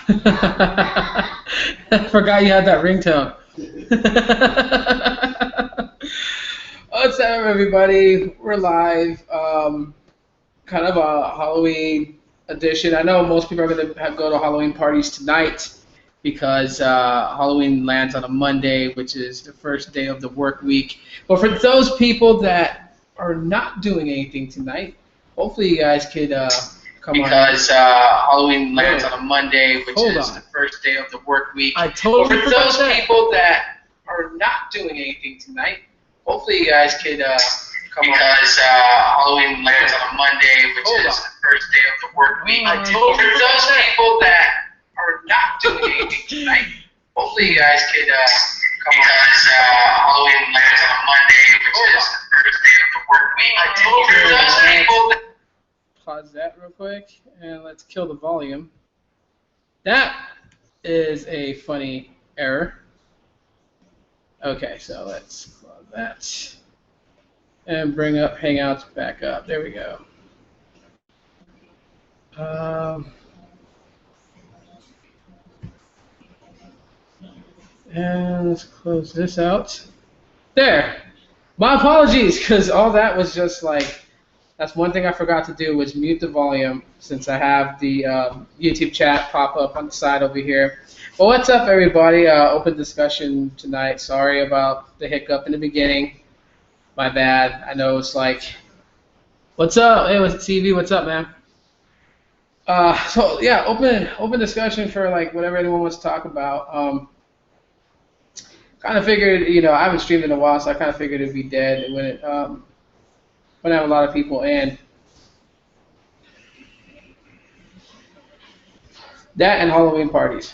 I forgot you had that ringtone. What's up, everybody? We're live. Kind of a Halloween edition. I know most people are going to go to Halloween parties tonight because Halloween lands on a Monday, which is the first day of the work week. But for those people that are not doing anything tonight, hopefully you guys could come on. Because Halloween lands on a Monday, which is the first day of the work week. I totally forgot that. For those people that are not doing anything tonight, hopefully you guys could come on. Because Halloween lands on a Monday, which is the first day of the work week. I totally for those people that are not doing anything tonight, hopefully you guys could come on. Because Halloween lands on a Monday, which is the first day of the work week. I totally for those people that... Pause that real quick, and let's kill the volume. That is a funny error. Okay, so let's close that. And bring up Hangouts back up. There we go. And let's close this out. There. My apologies, because all that was just like, that's one thing I forgot to do was mute the volume since I have the YouTube chat pop up on the side over here. Well, what's up, everybody? Open discussion tonight. Sorry about the hiccup in the beginning. My bad. I know it's like, what's up? Hey, what's TV? What's up, man? So yeah, open discussion for like whatever anyone wants to talk about. Kind of figured, you know, I haven't streamed in a while, so I kind of figured it'd be dead when it when I have a lot of people in. That and Halloween parties.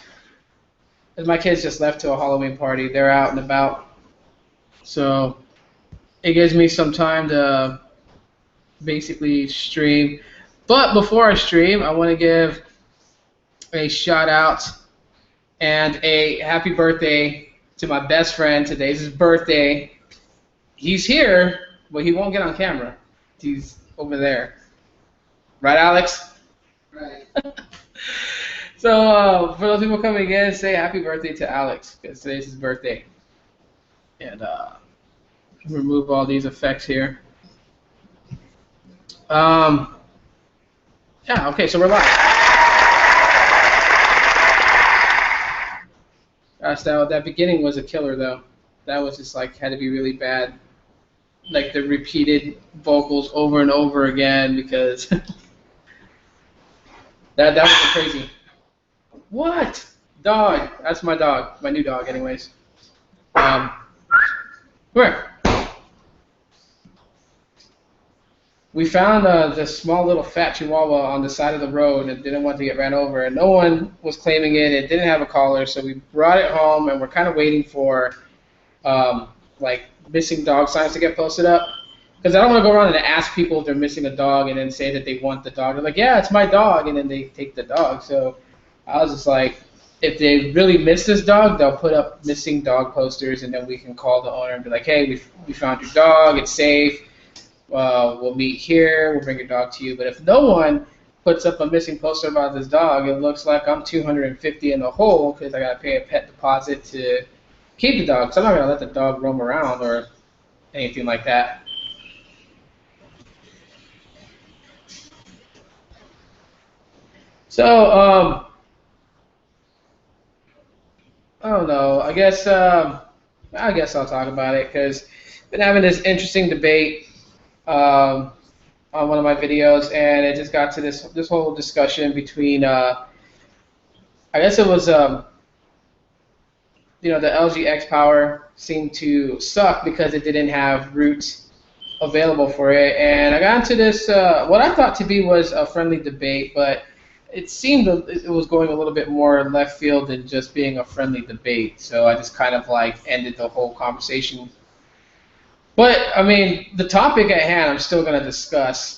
As my kids just left to a Halloween party, they're out and about, so it gives me some time to basically stream. But before I stream, I want to give a shout out and a happy birthday to my best friend. Today's his birthday. He's here, but he won't get on camera. He's over there. Right, Alex? Right. So for those people coming in, say happy birthday to Alex, because today's his birthday. And remove all these effects here. Yeah, okay, so we're live. Gosh, that beginning was a killer, though. That was just like, had to be really bad. Like the repeated vocals over and over again, because that was crazy. What? Dog. That's my dog. My new dog, anyways. Where? We found this small little fat chihuahua on the side of the road and didn't want to get ran over, and no one was claiming it. It didn't have a collar, so we brought it home, and we're kind of waiting for like missing dog signs to get posted up, because I don't want to go around and ask people if they're missing a dog and then say that they want the dog. They're like, yeah, it's my dog, and then they take the dog. So I was just like, if they really miss this dog, they'll put up missing dog posters, and then we can call the owner and be like, hey, we found your dog, it's safe. We'll meet here, we'll bring your dog to you. But if no one puts up a missing poster about this dog, it looks like I'm $250 in the hole because I got to pay a pet deposit to keep the dog. So I'm not going to let the dog roam around or anything like that. So, I don't know. I guess I'll talk about it because I've been having this interesting debate on one of my videos, and it just got to this whole discussion between I guess it was you know, the LG X Power seemed to suck because it didn't have roots available for it, and I got into this what I thought to be was a friendly debate, but it seemed it was going a little bit more left field than just being a friendly debate. So I just kind of like ended the whole conversation. But I mean, the topic at hand, I'm still going to discuss,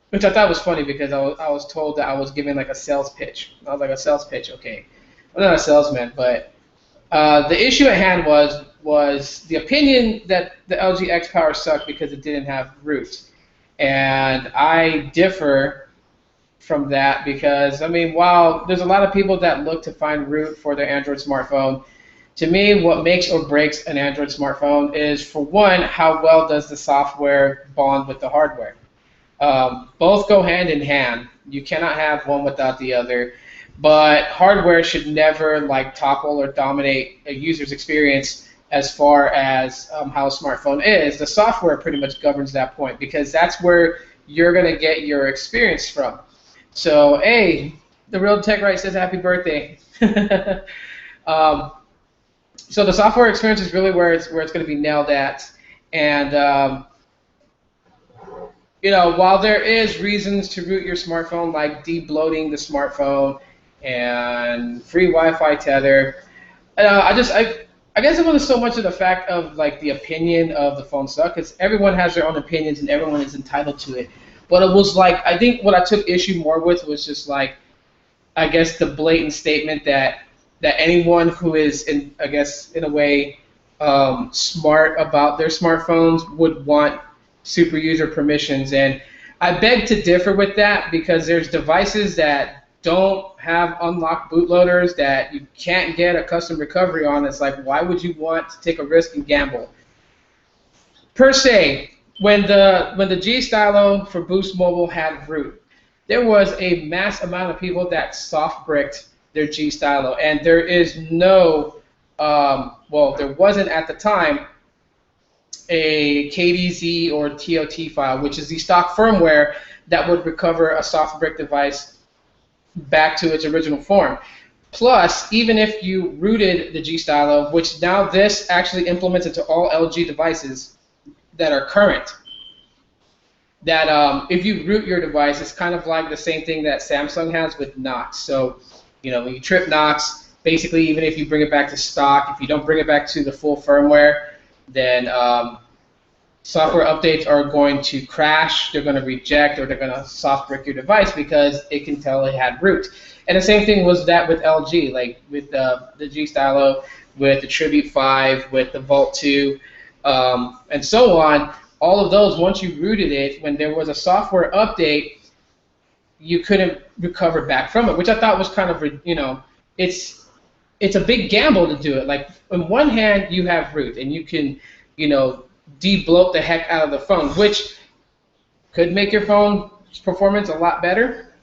which I thought was funny because I was told that I was giving like a sales pitch. I was like, a sales pitch, okay. I'm not a salesman, but the issue at hand was the opinion that the LG X Power sucked because it didn't have roots, and I differ from that because I mean, while there's a lot of people that look to find root for their Android smartphone, to me, what makes or breaks an Android smartphone is, for one, how well does the software bond with the hardware. Both go hand in hand. You cannot have one without the other. But hardware should never like topple or dominate a user's experience as far as how a smartphone is. The software pretty much governs that point because that's where you're going to get your experience from. So, hey, the real tech right says happy birthday. um, so the software experience is really where it's going to be nailed at. And while there is reasons to root your smartphone, like de-bloating the smartphone and free Wi-Fi tether, I guess it wasn't so much of the fact of like the opinion of the phone suck, because everyone has their own opinions and everyone is entitled to it. But it was like, I think what I took issue more with was just like, I guess the blatant statement that anyone who is I guess in a way smart about their smartphones would want super user permissions, and I beg to differ with that because there's devices that don't have unlocked bootloaders that you can't get a custom recovery on. It's like, why would you want to take a risk and gamble? Per se, when the G Stylo for Boost Mobile had root, there was a mass amount of people that soft bricked their G Stylo, and there is no, there wasn't at the time a KDZ or TOT file, which is the stock firmware that would recover a soft brick device back to its original form. Plus, even if you rooted the G Stylo, which now this actually implements into all LG devices that are current, that if you root your device, it's kind of like the same thing that Samsung has with Knox. So, when you trip Knox, basically even if you bring it back to stock, if you don't bring it back to the full firmware, then software updates are going to crash, they're going to reject, or they're going to soft brick your device because it can tell it had root. And the same thing was that with LG, like with the G Stylo, with the Tribute 5, with the Vault 2, and so on. All of those, once you rooted it, when there was a software update, you couldn't recover back from it, which I thought was kind of, it's a big gamble to do it. Like, on one hand, you have root, and you can, de-bloat the heck out of the phone, which could make your phone's performance a lot better.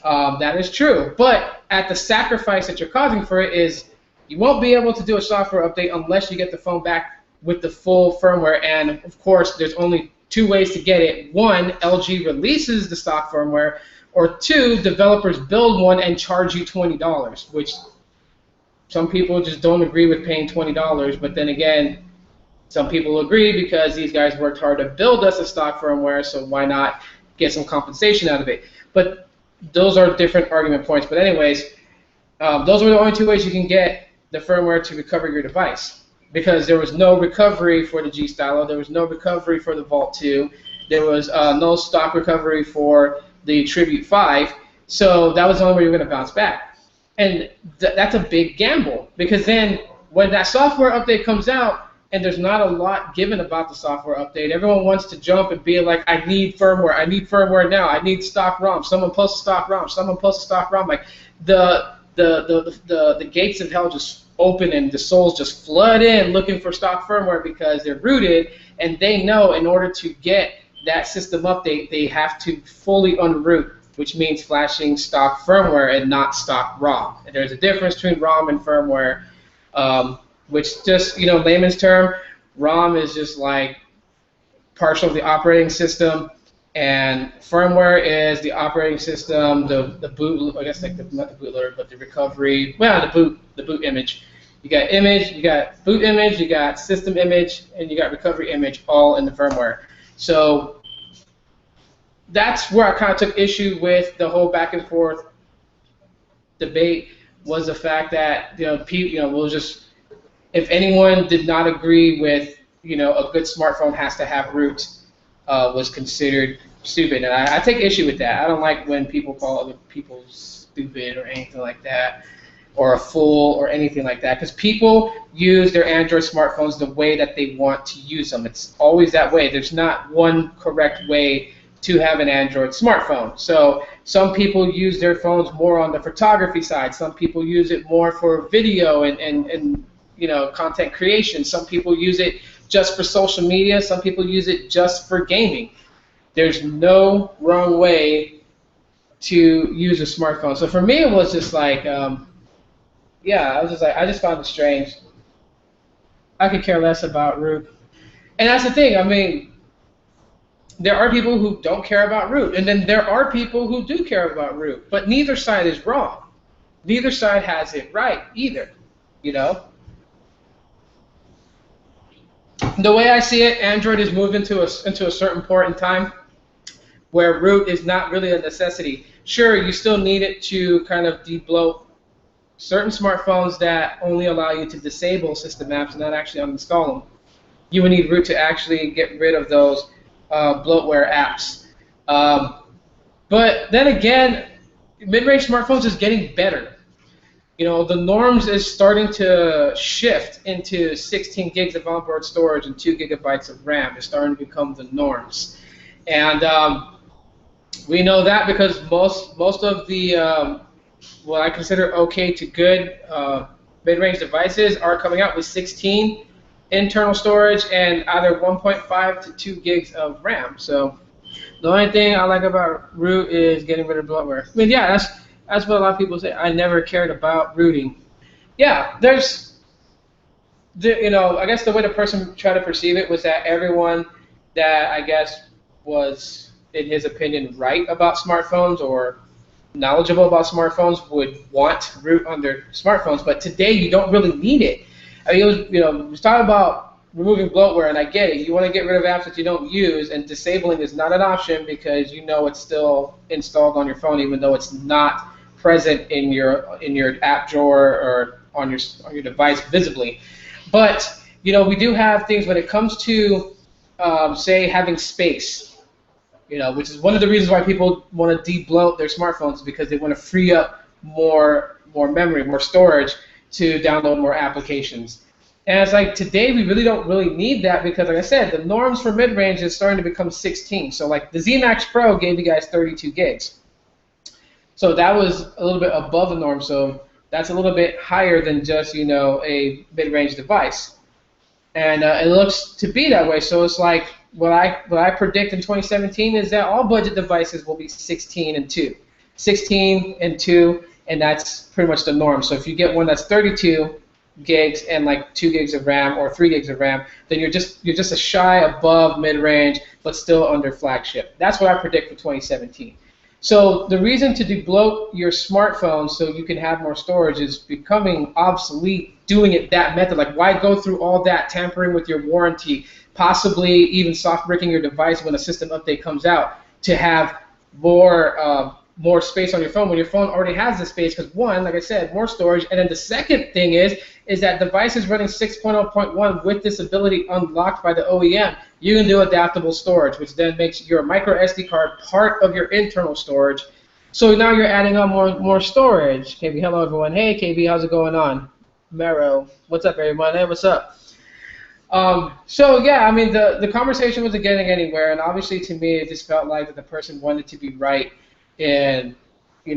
That is true. But at the sacrifice that you're causing for it is you won't be able to do a software update unless you get the phone back with the full firmware. And, of course, there's only two ways to get it. One, LG releases the stock firmware, or two, developers build one and charge you $20, which some people just don't agree with paying $20, but then again, some people agree because these guys worked hard to build us a stock firmware, so why not get some compensation out of it? But those are different argument points. But anyways, those were the only two ways you can get the firmware to recover your device, because there was no recovery for the G Stylo, there was no recovery for the Vault 2, there was no stock recovery for the Tribute 5, so that was the only way you were going to bounce back. And that's a big gamble, because then when that software update comes out and there's not a lot given about the software update, everyone wants to jump and be like, I need firmware now, I need stock ROM, someone post a stock ROM, someone post a stock ROM. Like the gates of hell just open and the souls just flood in looking for stock firmware because they're rooted, and they know in order to get that system update, they have to fully unroot, which means flashing stock firmware and not stock ROM. And there's a difference between ROM and firmware, which just, layman's term, ROM is just like partial of the operating system, and firmware is the operating system, the boot, I guess like not the bootloader, but the recovery, the boot image. You got image, you got boot image, you got system image, and you got recovery image all in the firmware. So that's where I kind of took issue with the whole back and forth debate, was the fact that we'll just, if anyone did not agree with a good smartphone has to have root, was considered stupid, and I take issue with that. I don't like when people call other people stupid or anything like that, or a fool or anything like that, because people use their Android smartphones the way that they want to use them. It's always that way. There's not one correct way to have an Android smartphone. So some people use their phones more on the photography side. Some people use it more for video and content creation. Some people use it just for social media. Some people use it just for gaming. There's no wrong way to use a smartphone. So for me, it was just like, I was just like, I just found it strange. I could care less about root. And that's the thing. I mean, there are people who don't care about root, and then there are people who do care about root. But neither side is wrong. Neither side has it right either. You know. The way I see it, Android is moving into a certain point in time where root is not really a necessity. Sure, you still need it to kind of debloat certain smartphones that only allow you to disable system apps and not actually uninstall them. You would need root to actually get rid of those bloatware apps. But then again, mid-range smartphones is getting better. You know, the norms is starting to shift into 16 gigs of onboard storage and 2 gigabytes of RAM. It's starting to become the norms. And we know that because most of the what I consider okay to good mid-range devices are coming out with 16 internal storage and either 1.5 to 2 gigs of RAM. So the only thing I like about root is getting rid of bloatware. I mean, yeah, that's what a lot of people say. I never cared about rooting. Yeah, I guess the way the person tried to perceive it was that everyone that I guess was, in his opinion, right about smartphones or knowledgeable about smartphones would want root on their smartphones. But today you don't really need it. I mean, it was talking about removing bloatware, and I get it. You want to get rid of apps that you don't use, and disabling is not an option because you know it's still installed on your phone, even though it's not present in your app drawer or on your device visibly. But we do have things when it comes to say having space, which is one of the reasons why people want to de-bloat their smartphones, because they want to free up more memory, more storage to download more applications. And it's like today we really don't need that because, like I said, the norms for mid-range is starting to become 16. So like the Z Max Pro gave you guys 32 gigs. So that was a little bit above the norm. So that's a little bit higher than just a mid-range device. And it looks to be that way. So it's like what I predict in 2017 is that all budget devices will be 16 and 2. 16 and 2, and that's pretty much the norm. So if you get one that's 32 gigs and like 2 gigs of RAM or 3 gigs of RAM, then you're just a shy above mid-range, but still under flagship. That's what I predict for 2017. So the reason to debloat your smartphone so you can have more storage is becoming obsolete doing it that method. Like, why go through all that tampering with your warranty, possibly even soft bricking your device when a system update comes out to have more space on your phone when your phone already has the space? Because one, like I said, more storage, and then the second thing is that devices running 6.0.1 with this ability unlocked by the OEM, you can do adaptable storage, which then makes your micro SD card part of your internal storage. So now you're adding on more storage. KB, hello everyone. Hey KB, how's it going on? Mero, what's up everyone? Hey, what's up? So yeah, I mean the conversation wasn't getting anywhere, and obviously to me it just felt like that the person wanted to be right in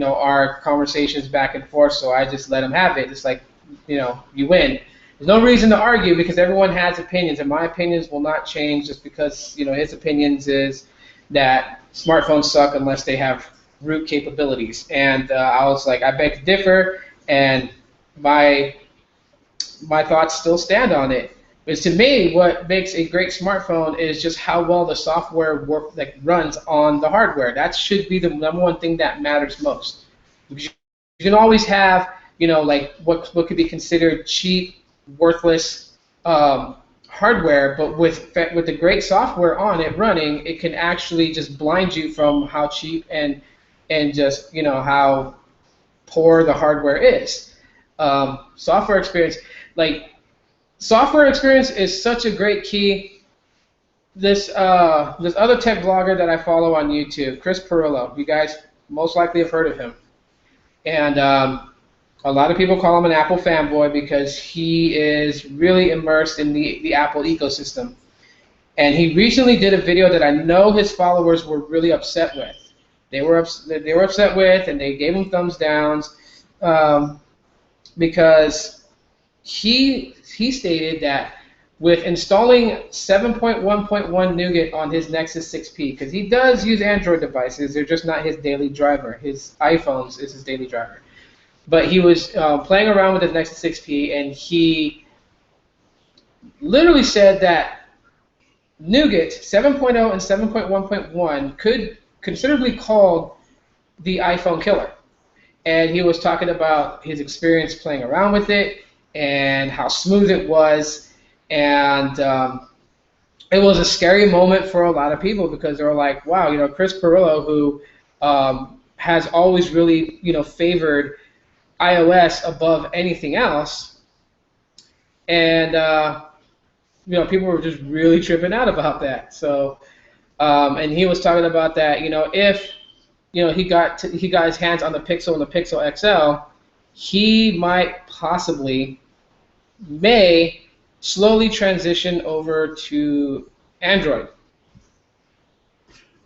our conversations back and forth. So I just let them have it. It's like you win. There's no reason to argue because everyone has opinions, and my opinions will not change just because his opinions is that smartphones suck unless they have root capabilities. And I was like, I beg to differ, and my thoughts still stand on it. Because to me, what makes a great smartphone is just how well the software runs on the hardware. That should be the number one thing that matters most. Because you can always have like what could be considered cheap, worthless hardware, but with the great software on it running, it can actually just blind you from how cheap and just how poor the hardware is. Software experience is such a great key. This other tech blogger that I follow on YouTube, Chris Pirillo, you guys most likely have heard of him, and a lot of people call him an Apple fanboy because he is really immersed in the Apple ecosystem. And he recently did a video that I know his followers were really upset with. They were upset with, and they gave him thumbs downs because he stated that with installing 7.1.1 Nougat on his Nexus 6P, because he does use Android devices, they're just not his daily driver. His iPhones is his daily driver. But he was playing around with his Nexus 6P, and he literally said that Nougat 7.0 and 7.1.1 could considerably call the iPhone killer. And he was talking about his experience playing around with it and how smooth it was. And it was a scary moment for a lot of people because they were like, wow, Chris Pirillo, who has always really, favored iOS above anything else. And, people were just really tripping out about that. So, and he was talking about that, if, he got his hands on the Pixel and the Pixel XL, he might possibly may slowly transition over to Android,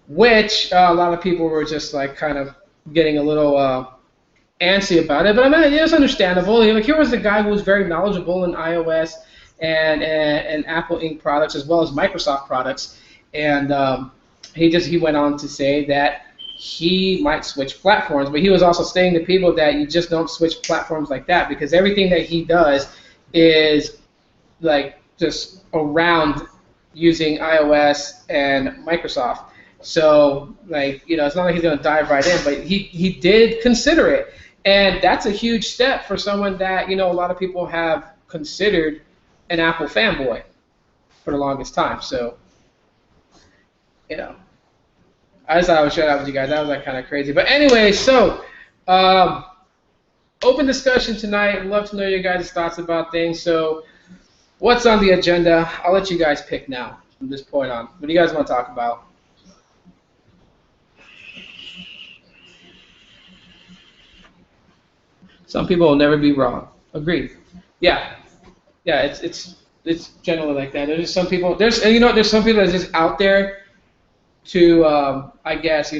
which a lot of people were just like kind of getting a little antsy about it. But I mean, it was understandable. Like, here was a guy who was very knowledgeable in iOS and Apple Inc. products as well as Microsoft products, and he went on to say that he might switch platforms, but he was also saying to people that you just don't switch platforms like that because everything that he does is like just around using iOS and Microsoft. So like, it's not like he's going to dive right in, but he did consider it. And that's a huge step for someone that, a lot of people have considered an Apple fanboy for the longest time. So, I just thought I would share that with you guys. That was like kind of crazy. But anyway, so open discussion tonight. I'd love to know your guys' thoughts about things. So what's on the agenda? I'll let you guys pick now from this point on. What do you guys want to talk about? Some people will never be wrong. Agreed. Yeah. Yeah, it's generally like that. There's some people there's some people that's just out there to I guess,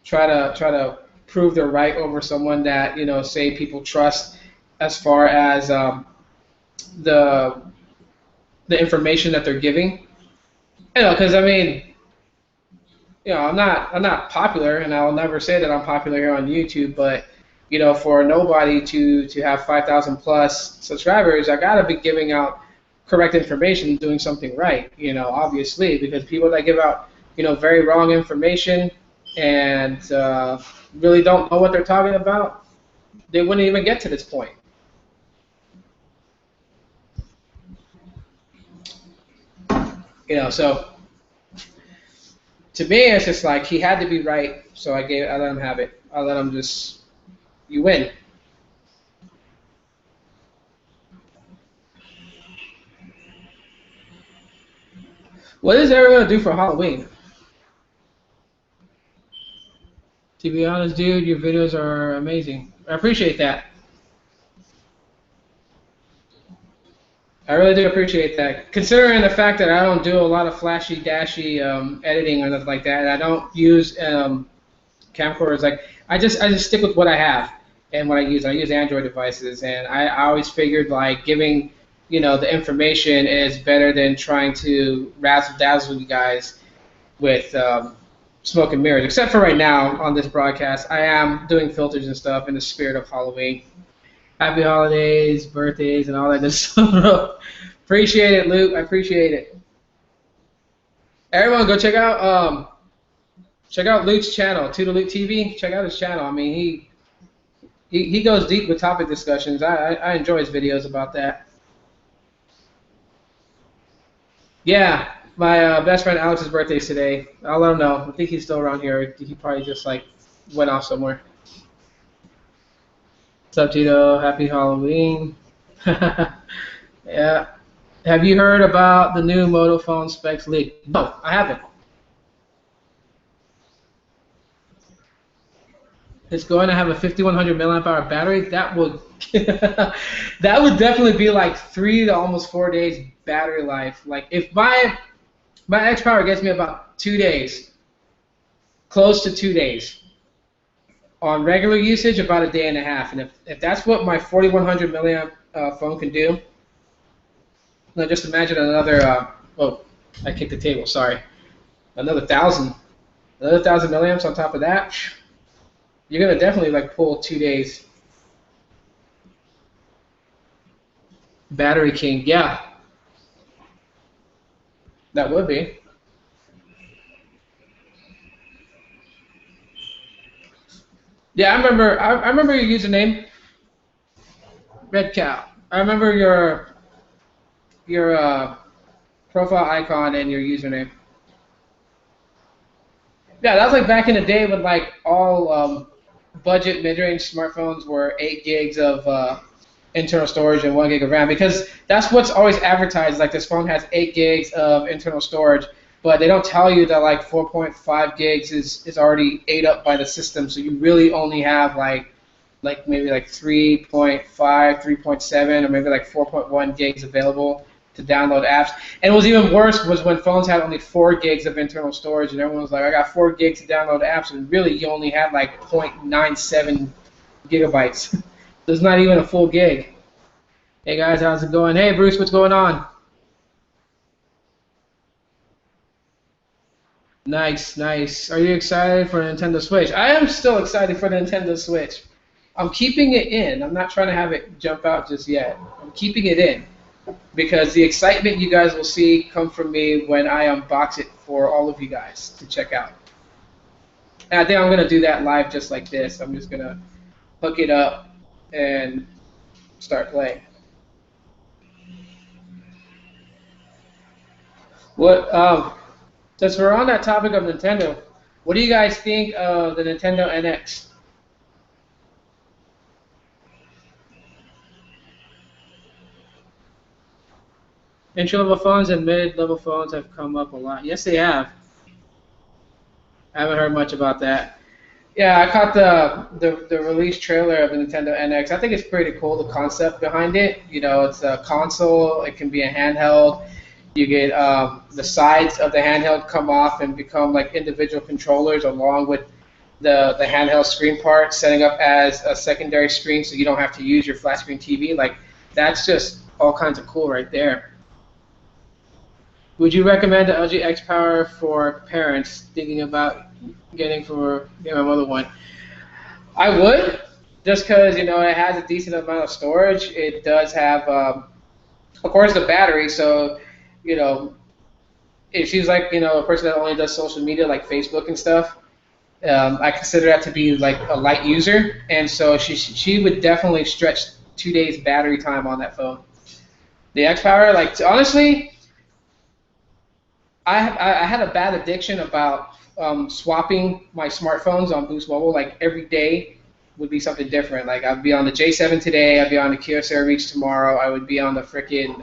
try to prove they're right over someone that, say people trust as far as the information that they're giving. Because I mean, I'm not popular, and I'll never say that I'm popular here on YouTube, but for nobody to have 5,000 plus subscribers, I gotta be giving out correct information, doing something right, obviously, because people that give out, very wrong information and really don't know what they're talking about, they wouldn't even get to this point. So to me, it's just like he had to be right, so I let him have it. I let him you win. What is everyone gonna do for Halloween? To be honest, dude, your videos are amazing. I appreciate that. I really do appreciate that. Considering the fact that I don't do a lot of flashy, dashy editing or nothing like that, and I don't use camcorders. Like I just stick with what I have and what I use. I use Android devices, and I always figured like giving the information is better than trying to razzle dazzle you guys with smoke and mirrors. Except for right now on this broadcast, I am doing filters and stuff in the spirit of Halloween. Happy holidays, birthdays, and all that good stuff, bro. Appreciate it, Luke. I appreciate it. Everyone, go check out Luke's channel, Tutor Luke TV. Check out his channel. I mean, he goes deep with topic discussions. I enjoy his videos about that. Yeah, my best friend Alex's birthday's today. I'll let him know. I think he's still around here. He probably just like went off somewhere. What's up, Tito? Happy Halloween. Yeah. Have you heard about the new Moto phone specs leak? No, I haven't. It's going to have a 5100 milliamp hour battery. That would that would definitely be like 3 to almost 4 days battery life. Like if my X Power gets me about 2 days, close to 2 days on regular usage, about a day and a half. And if that's what my 4100 milliamp phone can do, now just imagine another. Oh, I kicked the table. Sorry, another thousand milliamps on top of that. You're gonna definitely like pull 2 days. Battery King, yeah, that would be. Yeah, I remember. I remember your username, Red Cow. I remember your profile icon and your username. Yeah, that was like back in the day when like all budget mid-range smartphones were 8 gigs of internal storage and 1 gig of RAM because that's what's always advertised. Like this phone has 8 gigs of internal storage, but they don't tell you that like 4.5 gigs is already ate up by the system. So you really only have like maybe like 3.5, 3.7, or maybe like 4.1 gigs available to download apps. And what was even worse was when phones had only 4 gigs of internal storage, and everyone was like, I got 4 gigs to download apps, and really you only had like 0.97 gigabytes. There's not even a full gig. Hey guys, how's it going? Hey Bruce, what's going on? Nice, nice. Are you excited for the Nintendo Switch? I am still excited for the Nintendo Switch. I'm keeping it in. I'm not trying to have it jump out just yet. I'm keeping it in because the excitement you guys will see come from me when I unbox it for all of you guys to check out. And I think I'm going to do that live just like this. I'm just going to hook it up and start playing. What? Since we're on that topic of Nintendo, what do you guys think of the Nintendo NX? Entry-level phones and mid-level phones have come up a lot. Yes, they have. I haven't heard much about that. Yeah, I caught the release trailer of the Nintendo NX. I think it's pretty cool, the concept behind it. You know, it's a console. It can be a handheld. You get the sides of the handheld come off and become like individual controllers along with the handheld screen part, setting up as a secondary screen so you don't have to use your flat screen TV. Like, that's just all kinds of cool right there. Would you recommend the LG X Power for parents thinking about getting my mother one? I would, just because it has a decent amount of storage. It does have, of course, the battery. So, you know, if she's like a person that only does social media like Facebook and stuff, I consider that to be like a light user, and so she would definitely stretch 2 days battery time on that phone. The X Power, like honestly, I had a bad addiction about swapping my smartphones on Boost Mobile. Like every day would be something different. Like I'd be on the J7 today, I'd be on the Kyocera Reach tomorrow, I would be on the frickin'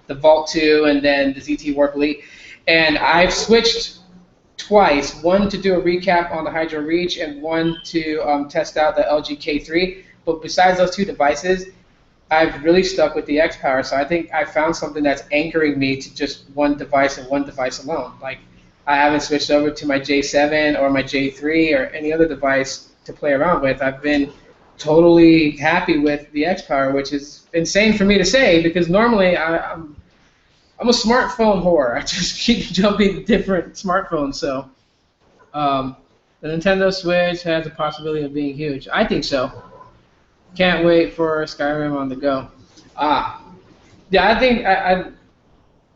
the Vault 2 and then the ZT Warp Elite. And I've switched twice, one to do a recap on the Hydro Reach and one to test out the LG K3. But besides those two devices, I've really stuck with the X Power. So I think I found something that's anchoring me to just one device and one device alone. Like I haven't switched over to my J7 or my J3 or any other device to play around with. I've been totally happy with the X Power, which is insane for me to say because normally I'm a smartphone whore. I just keep jumping to different smartphones. So the Nintendo Switch has the possibility of being huge. I think so. Can't wait for Skyrim on the go. Ah, yeah, I think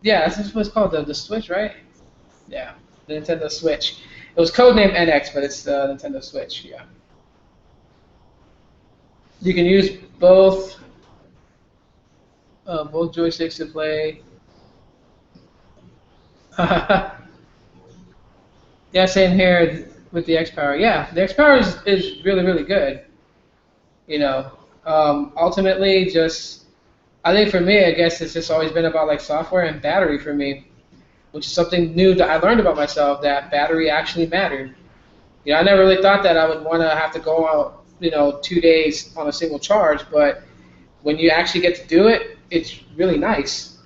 yeah, that's what it's called, the Switch, right? Yeah, the Nintendo Switch. It was codenamed NX, but it's the Nintendo Switch. Yeah. You can use both joysticks to play. Yeah, same here with the X Power. Yeah, the X Power is really really good. You know, ultimately, just I think for me, I guess it's just always been about like software and battery for me, which is something new that I learned about myself that battery actually mattered. I never really thought that I would want to have to go out, 2 days on a single charge, but when you actually get to do it, it's really nice.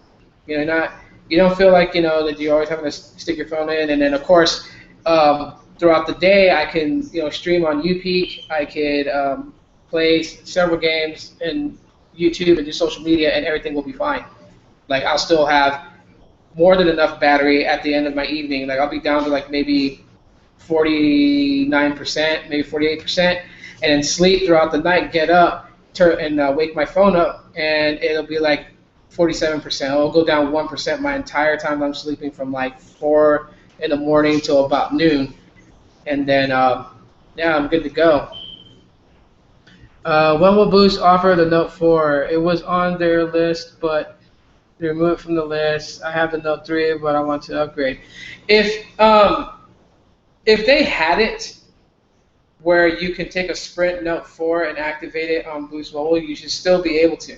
Not you don't feel like that you're always having to stick your phone in, and then of course throughout the day I can stream on UPeak. I could play several games in YouTube and do social media, and everything will be fine. Like I'll still have more than enough battery at the end of my evening. Like I'll be down to like maybe 49%, maybe 48%, and then sleep throughout the night, get up, and wake my phone up, and it'll be like 47%. It'll go down 1% my entire time I'm sleeping from like 4 in the morning till about noon, and then yeah, I'm good to go. When will Boost offer the Note 4? It was on their list, but they removed it from the list. I have the Note 3, but I want to upgrade. If they had it where you can take a Sprint Note 4 and activate it on Boost Mobile, you should still be able to.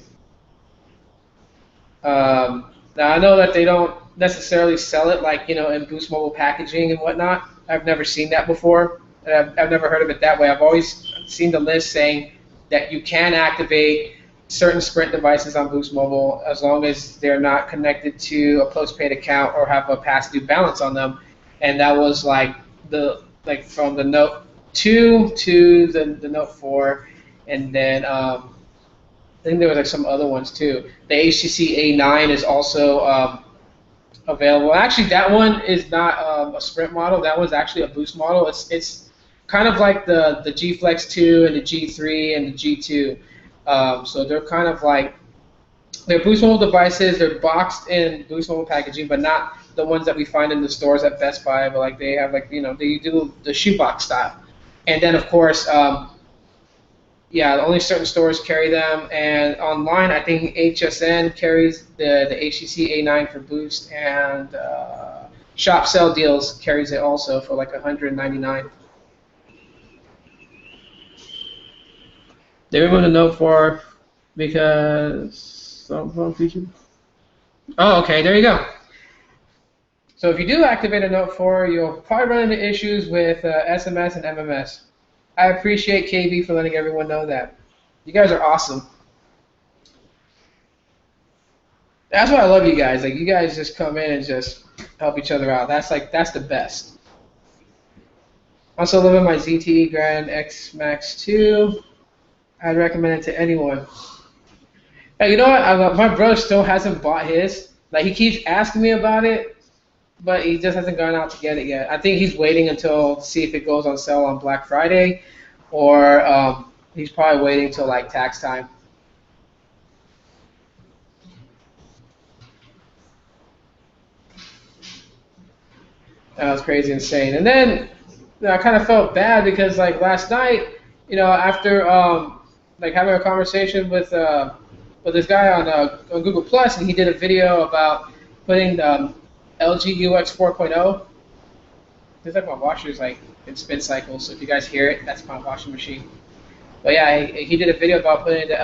Now I know that they don't necessarily sell it like in Boost Mobile packaging and whatnot. I've never seen that before. I've never heard of it that way. I've always seen the list saying that you can activate certain Sprint devices on Boost Mobile as long as they're not connected to a postpaid account or have a past due balance on them. And that was like from the Note 2 to the Note 4, and then I think there was like some other ones too. The HTC A9 is also available. Actually, that one is not a Sprint model. That was actually a Boost model. It's kind of like the G Flex 2 and the G3 and the G2. So they're kind of like they're Boost Mobile devices. They're boxed in Boost Mobile packaging, but not the ones that we find in the stores at Best Buy. But like they have they do the shoebox style. And then of course, yeah, only certain stores carry them. And online, I think HSN carries the HTC A9 for Boost, and Shop Sell Deals carries it also for like $199. They removed the Note 4 because some phone feature. Oh, okay, there you go. So if you do activate a Note 4, you'll probably run into issues with SMS and MMS. I appreciate KB for letting everyone know that. You guys are awesome. That's why I love you guys. Like you guys just come in and just help each other out. That's the best. Also living my ZTE Grand X Max 2. I'd recommend it to anyone. Hey, you know what? My brother still hasn't bought his. Like he keeps asking me about it, but he just hasn't gone out to get it yet. I think he's waiting until see if it goes on sale on Black Friday, or he's probably waiting until like tax time. That was crazy insane. And then I kind of felt bad because like last night, after like having a conversation with this guy on Google Plus, and he did a video about putting LG UX 4.0. It's like my washer's like in spin cycles, so if you guys hear it, that's my washing machine. But yeah, he did a video about putting the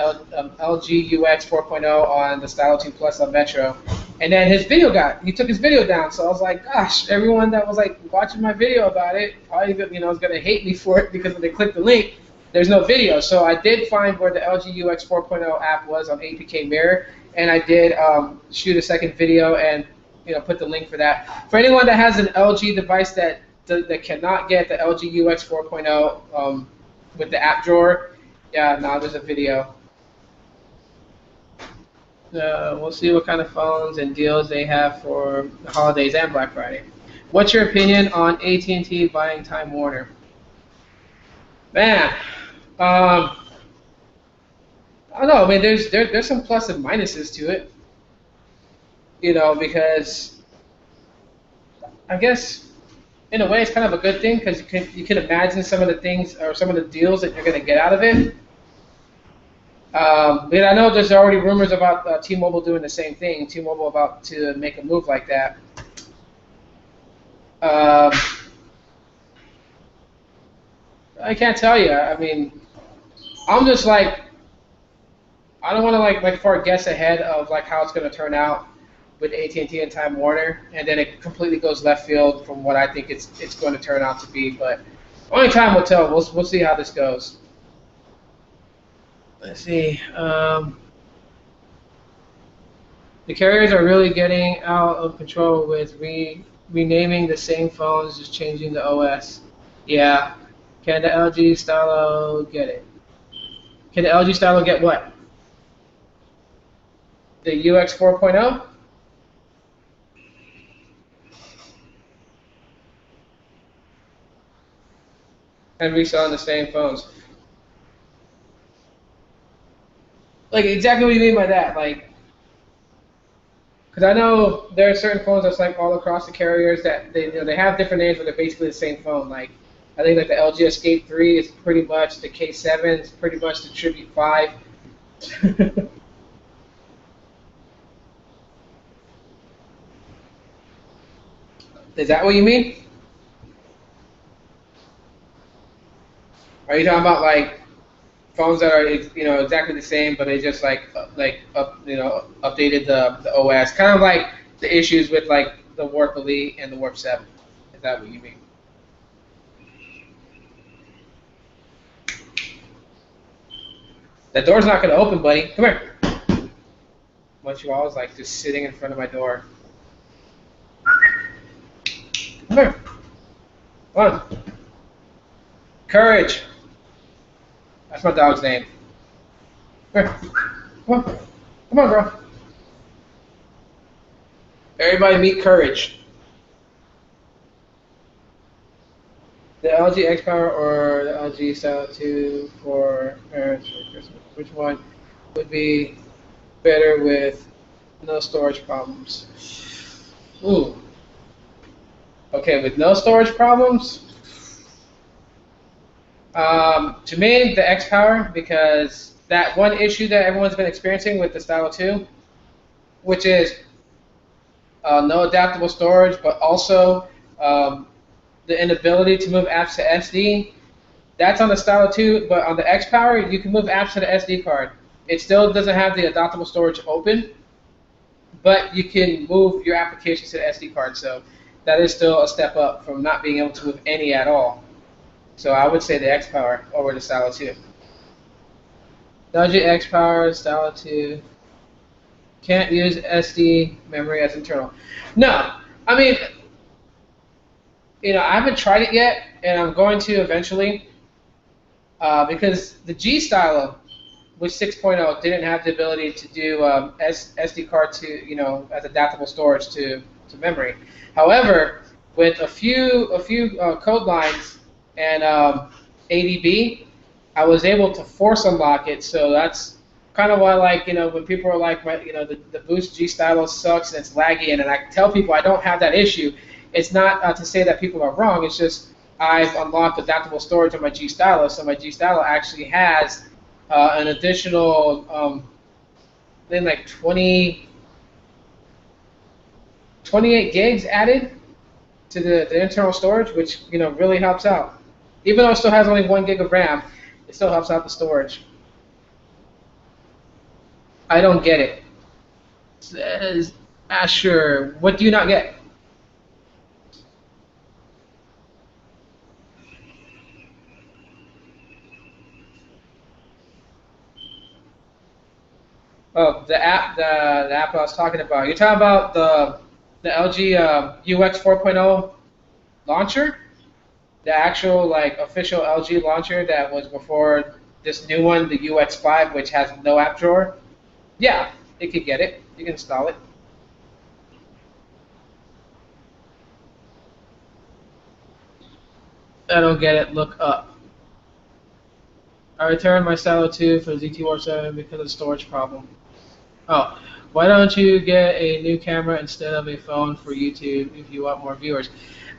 LG UX 4.0 on the Stylo 2 Plus on Metro, and then he took his video down. So I was like, gosh, everyone that was like watching my video about it probably is gonna hate me for it because when they click the link, there's no video. So I did find where the LG UX 4.0 app was on APK Mirror, and I did shoot a second video and put the link for that. For anyone that has an LG device that cannot get the LG UX 4.0 with the app drawer, yeah, now there's a video. We'll see what kind of phones and deals they have for the holidays and Black Friday. What's your opinion on AT&T buying Time Warner? Man, I don't know. I mean, there's some plus and minuses to it. Because I guess in a way it's kind of a good thing because you can imagine some of the things or some of the deals that you're going to get out of it. But I know there's already rumors about T-Mobile doing the same thing. T-Mobile about to make a move like that. I can't tell you. I mean, I'm just like, I don't want to like far guess ahead of like how it's going to turn out with AT&T and Time Warner, and then it completely goes left field from what I think it's going to turn out to be. But Only time will tell. We'll see how this goes. Let's see. The carriers are really getting out of control with renaming the same phones, just changing the OS. Yeah. Can the LG Stylo get it? Can the LG Stylo get what? The UX 4.0? And reselling the same phones. Like, exactly what do you mean by that? Like, because I know there are certain phones that's like all across the carriers that they have different names, but they're basically the same phone. Like, I think like the LG Escape 3 is pretty much the K7 is pretty much the Tribute 5. Is that what you mean? Are you talking about like phones that are exactly the same, but they just updated the OS, kind of like the issues with like the Warp Elite and the Warp 7? Is that what you mean? That door's not going to open, buddy. Come here. Once you always like just sitting in front of my door. Come here. Come on. Courage. That's my dog's name. Come here. Come on. Come on, girl. Everybody meet Courage. The LG X Power or the LG Style 2 for parents for Christmas? Which one would be better with no storage problems? Ooh. Okay, with no storage problems, to me, the X Power, because that one issue that everyone's been experiencing with the Stylo 2, which is no adaptable storage, but also the inability to move apps to SD, that's on the Stylo 2, but on the X Power, you can move apps to the SD card. It still doesn't have the adaptable storage open, but you can move your applications to the SD card, so that is still a step up from not being able to move any at all. So I would say the X Power over the Stylo 2. LG X Power, Stylo 2. Can't use SD memory as internal. No, I mean, I haven't tried it yet, and I'm going to eventually, because the G Stylo with 6.0 didn't have the ability to do SD card to, as adaptable storage to memory. However, with a few code lines and ADB, I was able to force unlock it. So that's kind of why, like, when people are like, the Boost G Stylo sucks and it's laggy, and I tell people I don't have that issue. It's not to say that people are wrong. It's just I've unlocked adaptable storage on my G Stylo, so my G Stylo actually has an additional, then like 28 gigs added to the internal storage, which really helps out. Even though it still has only 1 gig of RAM, it still helps out the storage. I don't get it. Says Asher, what do you not get? Oh, the app I was talking about. You're talking about the LG UX 4.0 launcher, the actual like official LG launcher that was before this new one, the UX 5, which has no app drawer. Yeah, it could get it. You can install it. I don't get it. Look up. I returned my Stylo 2 for ZT War 7 because of storage problem. Oh, why don't you get a new camera instead of a phone for YouTube if you want more viewers?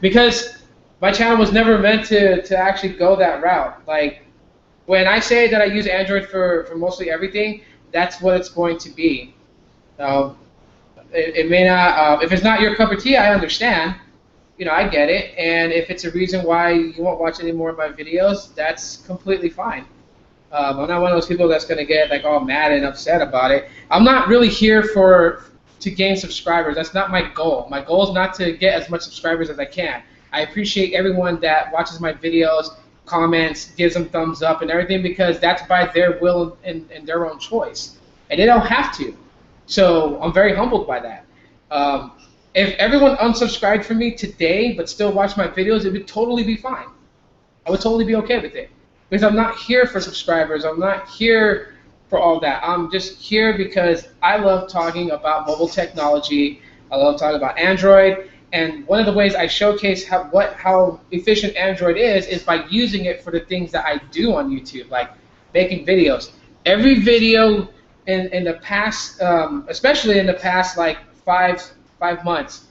Because my channel was never meant to actually go that route. Like, when I say that I use Android for mostly everything, that's what it's going to be. It may not, if it's not your cup of tea, I understand. I get it. And if it's a reason why you won't watch any more of my videos, that's completely fine. I'm not one of those people that's going to get like all mad and upset about it. I'm not really here to gain subscribers. That's not my goal. My goal is not to get as much subscribers as I can. I appreciate everyone that watches my videos, comments, gives them thumbs up and everything, because that's by their will and their own choice. And they don't have to. So I'm very humbled by that. If everyone unsubscribed from me today but still watched my videos, it would totally be fine. I would totally be okay with it. Because I'm not here for subscribers. I'm not here for all that. I'm just here because I love talking about mobile technology. I love talking about Android. And one of the ways I showcase how efficient Android is by using it for the things that I do on YouTube, like making videos. Every video in the past, especially in the past like five months,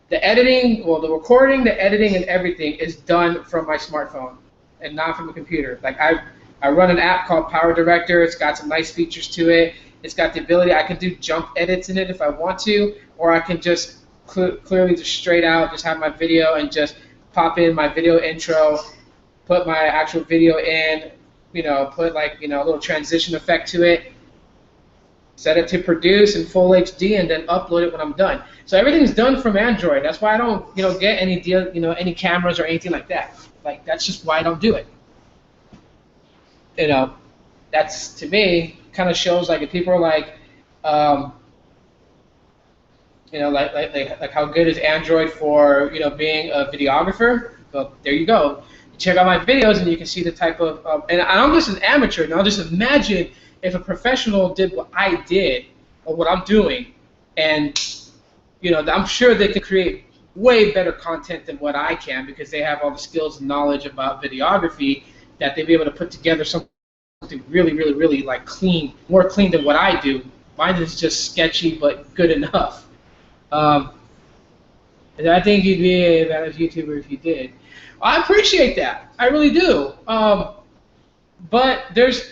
the editing, well, the recording, the editing, and everything is done from my smartphone and not from a computer. Like I run an app called Power Director. It's got some nice features to it. It's got the ability, I can do jump edits in it if I want to, or I can just clearly just straight out just have my video and just pop in my video intro, put my actual video in, put like, a little transition effect to it, set it to produce in full HD, and then upload it when I'm done. So everything's done from Android. That's why I don't, get any any cameras or anything like that. Like, that's just why I don't do it. That's, to me, kind of shows like if people are like, like how good is Android for being a videographer? Well, there you go. Check out my videos and you can see the type of and I'm just an amateur. Now just imagine if a professional did what I did or what I'm doing, and I'm sure they could create way better content than what I can, because they have all the skills and knowledge about videography that they'd be able to put together something really, really, really like clean, more clean than what I do. Mine is just sketchy but good enough. And I think you'd be a better YouTuber if you did. I appreciate that. I really do. But there's,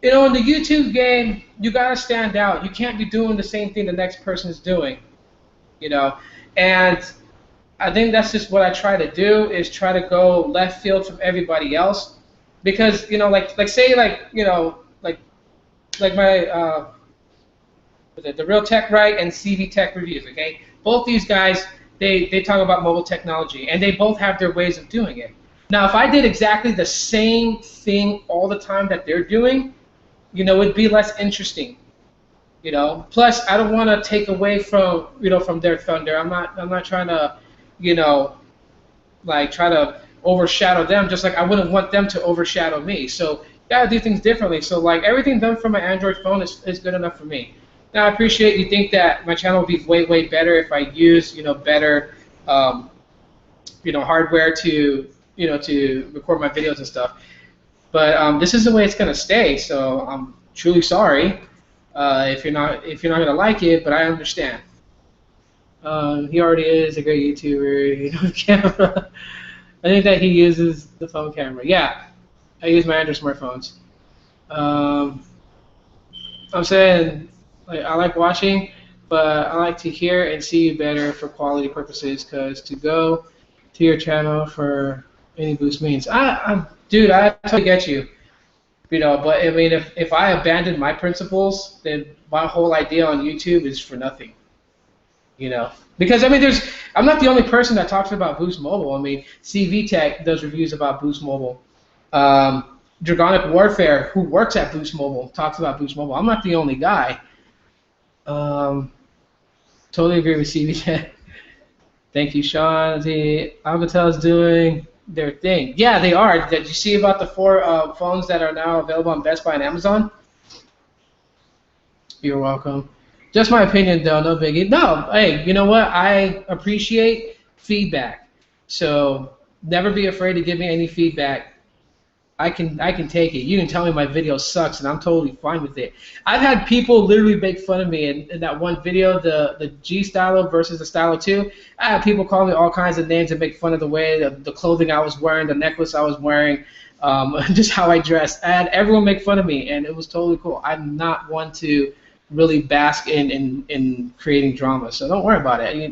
in the YouTube game, you gotta stand out. You can't be doing the same thing the next person is doing. And I think that's just what I try to do, is try to go left field from everybody else, because like say like my the Real Tech Right and CV Tech Reviews. Okay, both these guys they talk about mobile technology, and they both have their ways of doing it. Now, if I did exactly the same thing all the time that they're doing, it'd be less interesting. Plus, I don't want to take away from from their thunder. I'm not trying to like try to overshadow them, just like I wouldn't want them to overshadow me. So gotta do things differently. So like everything done from my Android phone is good enough for me. Now I appreciate you think that my channel would be way better if I use better hardware to to record my videos and stuff. But this is the way it's gonna stay. So I'm truly sorry if you're not gonna like it, but I understand. He already is a great YouTuber. Camera. I think that he uses the phone camera. Yeah, I use my Android smartphones. I'm saying, like, I like watching, but I like to hear and see you better for quality purposes, because to go to your channel for any boost means, dude, I totally get you. But I mean, if I abandon my principles, then my whole idea on YouTube is for nothing. Because I mean, I'm not the only person that talks about Boost Mobile. I mean, CV Tech does reviews about Boost Mobile. Dragonic Warfare, who works at Boost Mobile, talks about Boost Mobile. I'm not the only guy. Totally agree with CV Tech. Thank you, Sean. The Alcatel is doing their thing. Yeah, they are. Did you see about the 4 phones that are now available on Best Buy and Amazon? You're welcome. Just my opinion, though, no biggie. No, hey, you know what? I appreciate feedback. So never be afraid to give me any feedback. I can take it. You can tell me my video sucks, and I'm totally fine with it. I've had people literally make fun of me in that one video, the G Stylo versus the Stylo 2. I had people call me all kinds of names and make fun of the way, the clothing I was wearing, the necklace I was wearing, just how I dressed. I had everyone make fun of me, and it was totally cool. I'm not one to really bask in creating drama, so don't worry about it. You're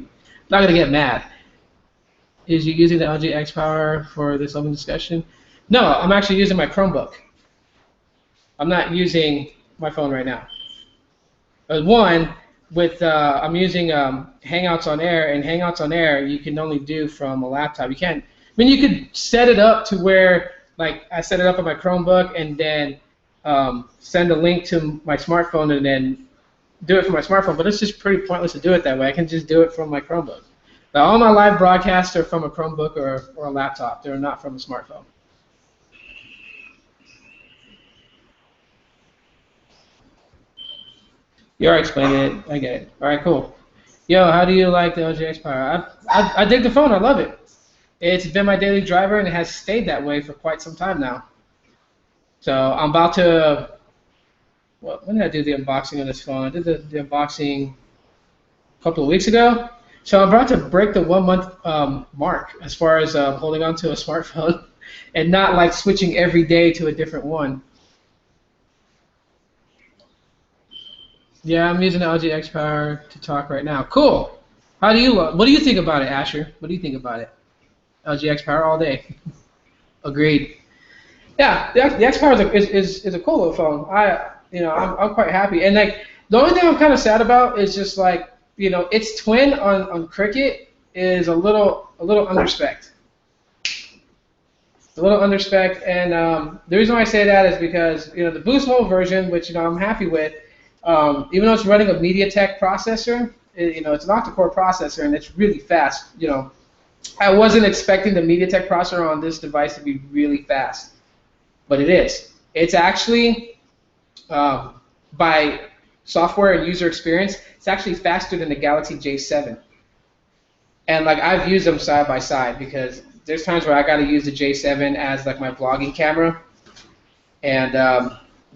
not going to get mad. Is you using the LG X Power for this open discussion? No, I'm actually using my Chromebook. I'm not using my phone right now. One, with I'm using Hangouts on Air, and Hangouts on Air you can only do from a laptop. You can't. I mean, you could set it up to where like I set it up on my Chromebook and then send a link to my smartphone and then do it from my smartphone. But it's just pretty pointless to do it that way. I can just do it from my Chromebook. Now, all my live broadcasts are from a Chromebook or a laptop. They're not from a smartphone. You already explained it. I get it. All right, cool. Yo, how do you like the LGX Power? I dig the phone. I love it. It's been my daily driver and it has stayed that way for quite some time now. So I'm about to. Well, when did I do the unboxing of this phone? I did the unboxing a couple of weeks ago. So I'm about to break the 1 month mark as far as holding on to a smartphone and not like switching every day to a different one. Yeah, I'm using the LG X Power to talk right now. Cool. What do you think about it, Asher? What do you think about it? LG X Power all day. Agreed. Yeah, the X Power is a cool little phone. I'm quite happy. And like the only thing I'm kind of sad about is just like its twin on Cricket is a little underspec. A little underspec, and the reason why I say that is because the Boost Mobile version, which I'm happy with, even though it's running a MediaTek processor, it's an octa-core processor and it's really fast. I wasn't expecting the MediaTek processor on this device to be really fast, but it is. It's actually by software and user experience, it's actually faster than the Galaxy J7. And like I've used them side by side because there's times where I got to use the J7 as like my vlogging camera, and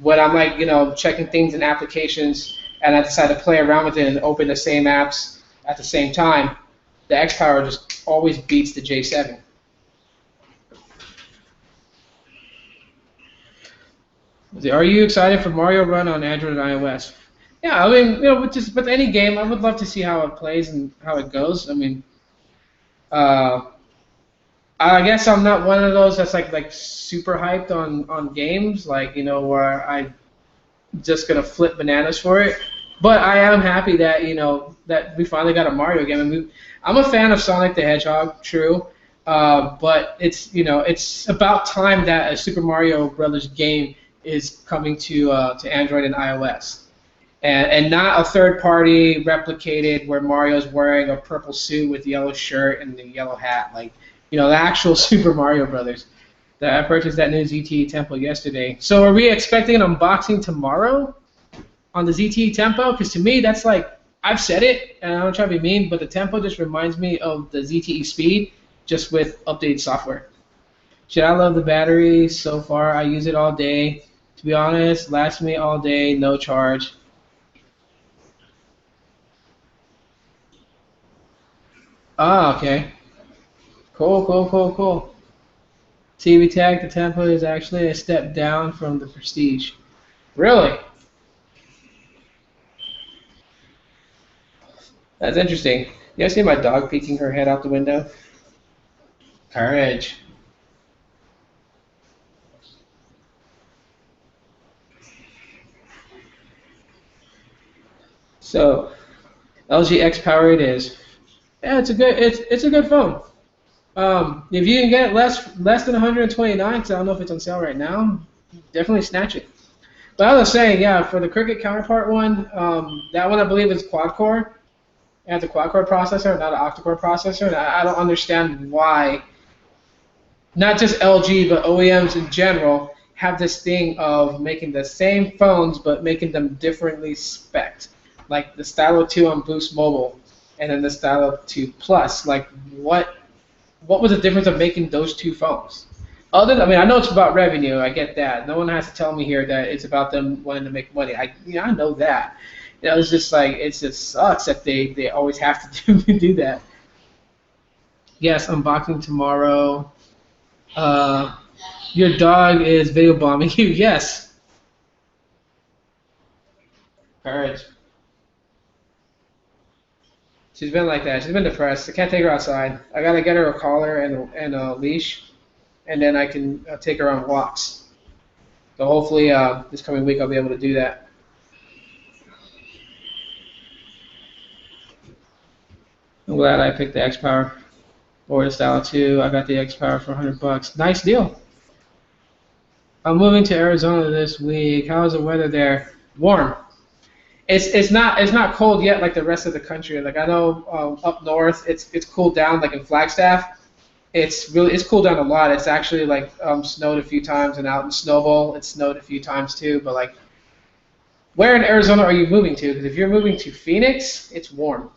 when I'm like checking things in applications and I decide to play around with it and open the same apps at the same time, the X Power just always beats the J7. Are you excited for Mario Run on Android and iOS? Yeah, I mean, with any game, I would love to see how it plays and how it goes. I mean, uh, I guess I'm not one of those that's like super hyped on games, like where I just gonna flip bananas for it. But I am happy that that we finally got a Mario game. I'm a fan of Sonic the Hedgehog, true, but it's about time that a Super Mario Brothers game is coming to Android and iOS, and not a third party replicated where Mario's wearing a purple suit with yellow shirt and the yellow hat, like the actual Super Mario Brothers. That I purchased that new ZTE Tempo yesterday. So are we expecting an unboxing tomorrow on the ZTE Tempo? Because to me, that's like, I've said it, and I don't try to be mean, but the Tempo just reminds me of the ZTE Speed, just with updated software. Should I love the battery so far? I use it all day. To be honest, lasts me all day, no charge. Ah, okay. Cool, cool, cool, cool. TV tag, the Tempo is actually a step down from the Prestige. Really? That's interesting. You guys see my dog peeking her head out the window? Courage. So, LG X Power it is. Yeah, it's a good phone. If you can get less than 129, because I don't know if it's on sale right now, definitely snatch it. But I was saying, yeah, for the Cricket counterpart one, that one I believe is quad core. It has a quad core processor, not an octa core processor, and I don't understand why not just LG but OEMs in general have this thing of making the same phones but making them differently spec'd. Like the Stylo 2 on Boost Mobile, and then the Stylo 2 Plus. Like what was the difference of making those two phones? I mean, I know it's about revenue. I get that. No one has to tell me here that it's about them wanting to make money. I know that. It's just like it just sucks that they always have to do that. Yes, unboxing tomorrow. Your dog is video bombing you. Yes. Courage. She's been like that. She's been depressed. I can't take her outside. I gotta get her a collar and a leash, and then I can take her on walks. So hopefully this coming week I'll be able to do that. glad I picked the X Power or the Style 2. I got the X Power for $100. Nice deal. I'm moving to Arizona this week. How's the weather there? Warm. It's not cold yet like the rest of the country. Like I know up north it's cooled down like in Flagstaff. It's cooled down a lot. It's actually like snowed a few times, and out in Snowball it snowed a few times too. But like, where in Arizona are you moving to? Because if you're moving to Phoenix, it's warm.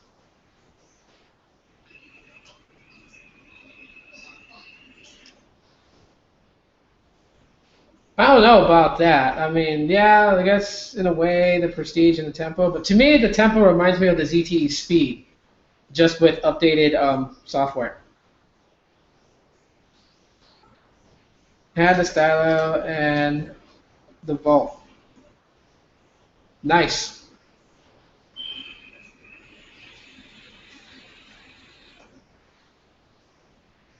I don't know about that. I mean, yeah, I guess in a way the Prestige and the Tempo, but to me the Tempo reminds me of the ZTE Speed, just with updated software. Had the Stylo and the Vault. Nice.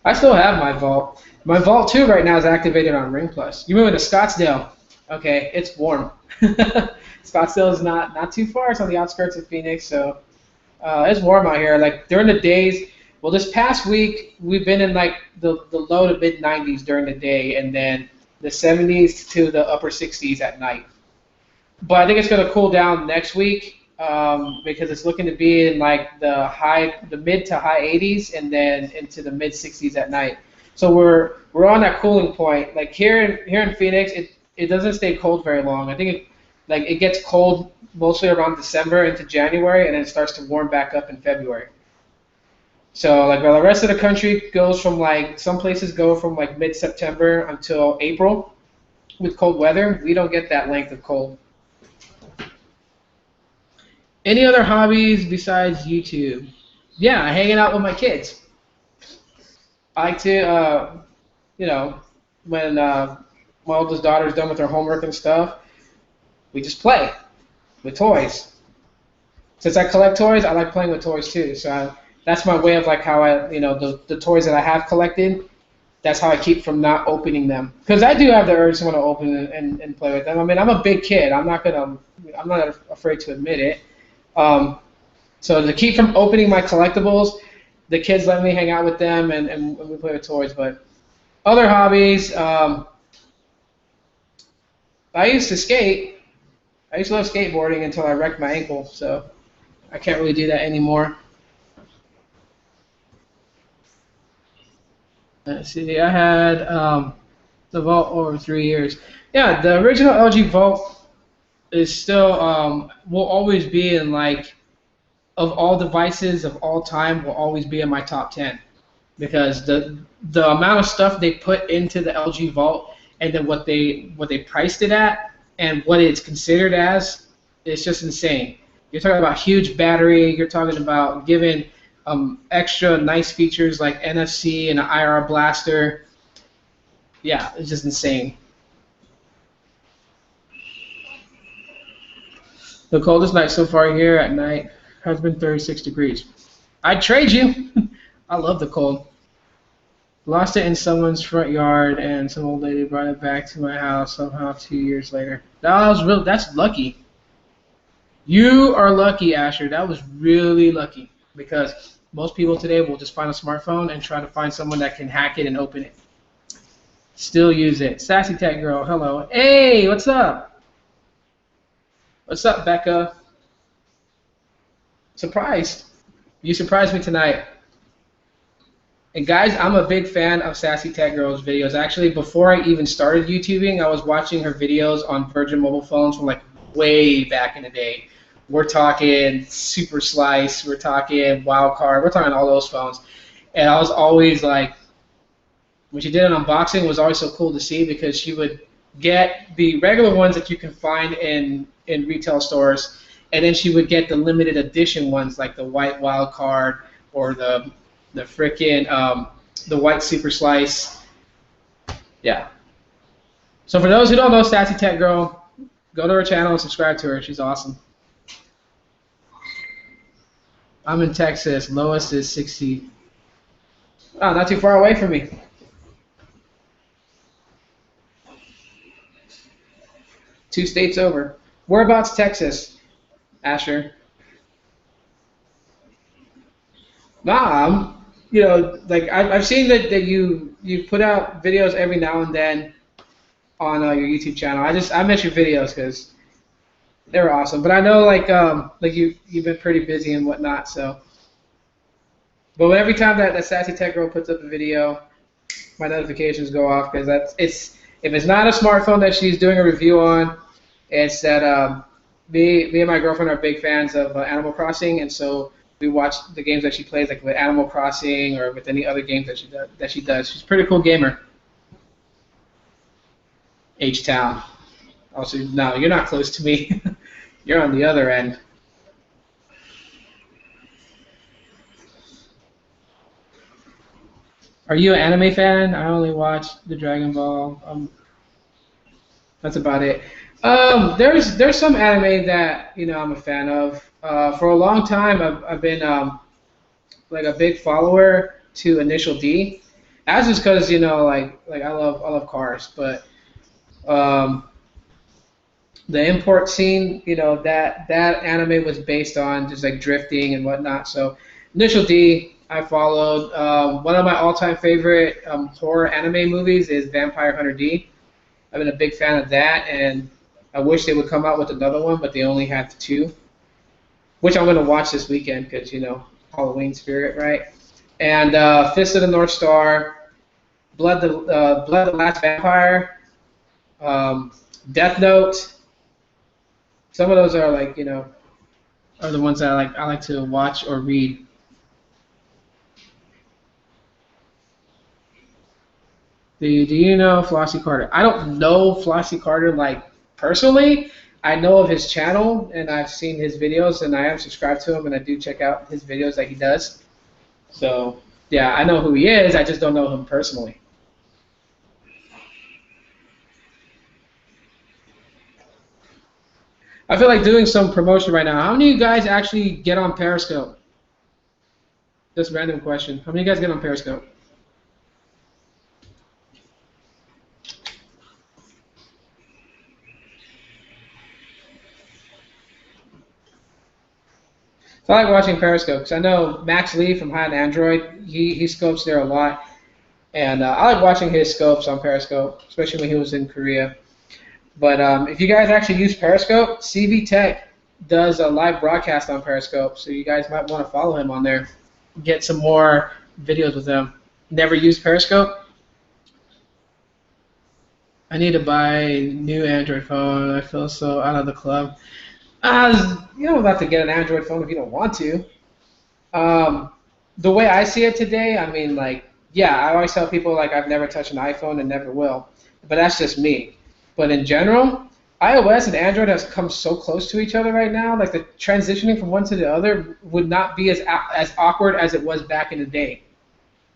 I still have my Vault. My Vault 2 right now is activated on Ring Plus. You moving to Scottsdale? Okay, it's warm. Scottsdale is not too far. It's on the outskirts of Phoenix, so it's warm out here. Like during the days, well, this past week we've been in like the low to mid 90s during the day, and then the 70s to the upper 60s at night. But I think it's going to cool down next week because it's looking to be in like the mid to high 80s, and then into the mid 60s at night. So we're on that cooling point. Like here in Phoenix, it doesn't stay cold very long. I think it gets cold mostly around December into January, and then it starts to warm back up in February. So like while the rest of the country goes from like some places go from like mid September until April with cold weather, we don't get that length of cold. Any other hobbies besides YouTube? Yeah, hanging out with my kids. I like to, you know, when my oldest daughter's done with her homework and stuff, we just play with toys. Since I collect toys, I like playing with toys too. So that's my way of like how the toys that I have collected, that's how I keep from not opening them. Because I do have the urge to want to open and play with them. I mean, I'm a big kid. I'm not afraid to admit it. Um, so to keep from opening my collectibles, the kids let me hang out with them and we play with toys. But other hobbies, I used to skate. I used to love skateboarding until I wrecked my ankle. So I can't really do that anymore. Let's see, I had the Vault over 3 years. Yeah, the original LG Vault is still will always be in like of all devices of all time will always be in my top 10 because the amount of stuff they put into the LG Vault and then what they priced it at and what it's considered as, it's just insane. You're talking about huge battery. You're talking about giving extra nice features like NFC and an IR blaster. Yeah, it's just insane. The coldest night so far here at night has been 36 degrees. I'd trade you. I love the cold. Lost it in someone's front yard, and some old lady brought it back to my house somehow 2 years later. That was real. That's lucky. You are lucky, Asher. That was really lucky because most people today will just find a smartphone and try to find someone that can hack it and open it. Still use it. Sassy Tech Girl, hello. Hey, what's up? What's up, Becca? Surprised. You surprised me tonight. And guys, I'm a big fan of Sassy Tech Girl's videos. Actually, before I even started YouTubing, I was watching her videos on Virgin Mobile phones from like way back in the day. We're talking Super Slice, we're talking Wild Card, we're talking all those phones. And I was always like, when she did an unboxing, it was always so cool to see because she would get the regular ones that you can find in retail stores, and then she would get the limited edition ones like the white Wild Card or the frickin' the white Super Slice. Yeah. So for those who don't know Sassy Tech Girl, go to her channel and subscribe to her. She's awesome. I'm in Texas. Lowest is 60. Oh, not too far away from me. 2 states over. Whereabouts Texas, Asher? Nah, like I've seen that you put out videos every now and then on your YouTube channel. I miss your videos because they're awesome. But I know like you've been pretty busy and whatnot. So, but every time that Sassy Tech Girl puts up a video, my notifications go off because that's it's if it's not a smartphone that she's doing a review on, it's that me and my girlfriend are big fans of Animal Crossing, and so we watch the games that she plays, like with Animal Crossing or with any other games that she does. She's a pretty cool gamer. H Town. Also, no, you're not close to me. You're on the other end. Are you an anime fan? I only watch the Dragon Ball. That's about it. There's some anime that I'm a fan of. For a long time, I've been like a big follower to Initial D. That's just because like I love cars, but um, the import scene, that anime was based on just like drifting and whatnot. So Initial D, I followed. One of my all-time favorite horror anime movies is Vampire Hunter D. I've been a big fan of that, and I wish they would come out with another one, but they only had two, which I'm going to watch this weekend because Halloween spirit, right? And Fist of the North Star, Blood the Last Vampire, um, Death Note. Some of those are like are the ones that I like to watch or read. Do you know Flossie Carter? I don't know Flossie Carter like personally. I know of his channel and I've seen his videos and I am subscribed to him and I do check out his videos that he does. So yeah, I know who he is. I just don't know him personally. I feel like doing some promotion right now. How many of you guys actually get on Periscope? Just random question. How many of you guys get on Periscope? So I like watching Periscope because I know Max Lee from High on Android. He scopes there a lot, and I like watching his scopes on Periscope, especially when he was in Korea. But if you guys actually use Periscope, CV Tech does a live broadcast on Periscope, so you guys might want to follow him on there. Get some more videos with him. Never used Periscope? I need to buy a new Android phone. I feel so out of the club. You don't have to get an Android phone if you don't want to. Um, the way I see it today, I mean, like, yeah, I always tell people like I've never touched an iPhone and never will, but that's just me. But in general, iOS and Android has come so close to each other right now. Like the transitioning from one to the other would not be as awkward as it was back in the day.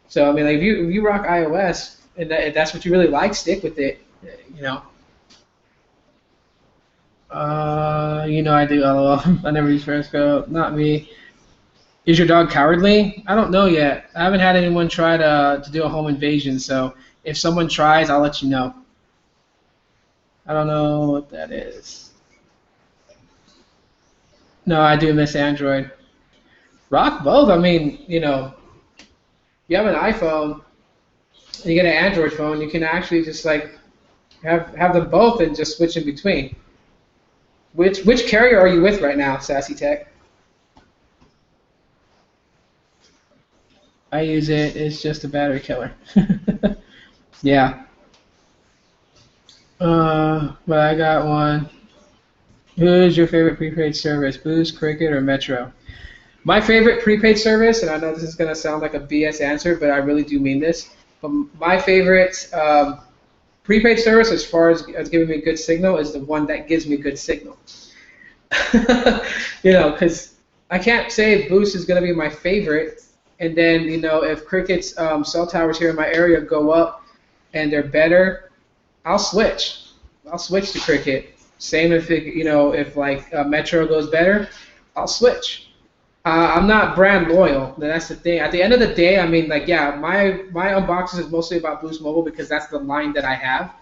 So I mean, like if you rock iOS and if that's what you really like, stick with it. You know. I do. LOL. I never use Periscope. Not me. Is your dog cowardly? I don't know yet. I haven't had anyone try to do a home invasion. So if someone tries, I'll let you know. I don't know what that is. No, I do miss Android. Rock both. I mean, you have an iPhone and you get an Android phone, you can actually just like have them both and just switch in between. Which carrier are you with right now, Sassy Tech? I use it. It's just a battery killer. Yeah. But I got one. Who is your favorite prepaid service, Boost, Cricket, or Metro? My favorite prepaid service, and I know this is going to sound like a BS answer, but I really do mean this. But my favorite prepaid service, as far as giving me good signal, is the one that gives me good signal. Because I can't say Boost is going to be my favorite, and then if Cricket's cell towers here in my area go up and they're better, I'll switch. I'll switch to Cricket. Same if like Metro goes better, I'll switch. I'm not brand loyal. That's the thing. At the end of the day, I mean, like, yeah, my unboxing is mostly about Boost Mobile because that's the line that I have.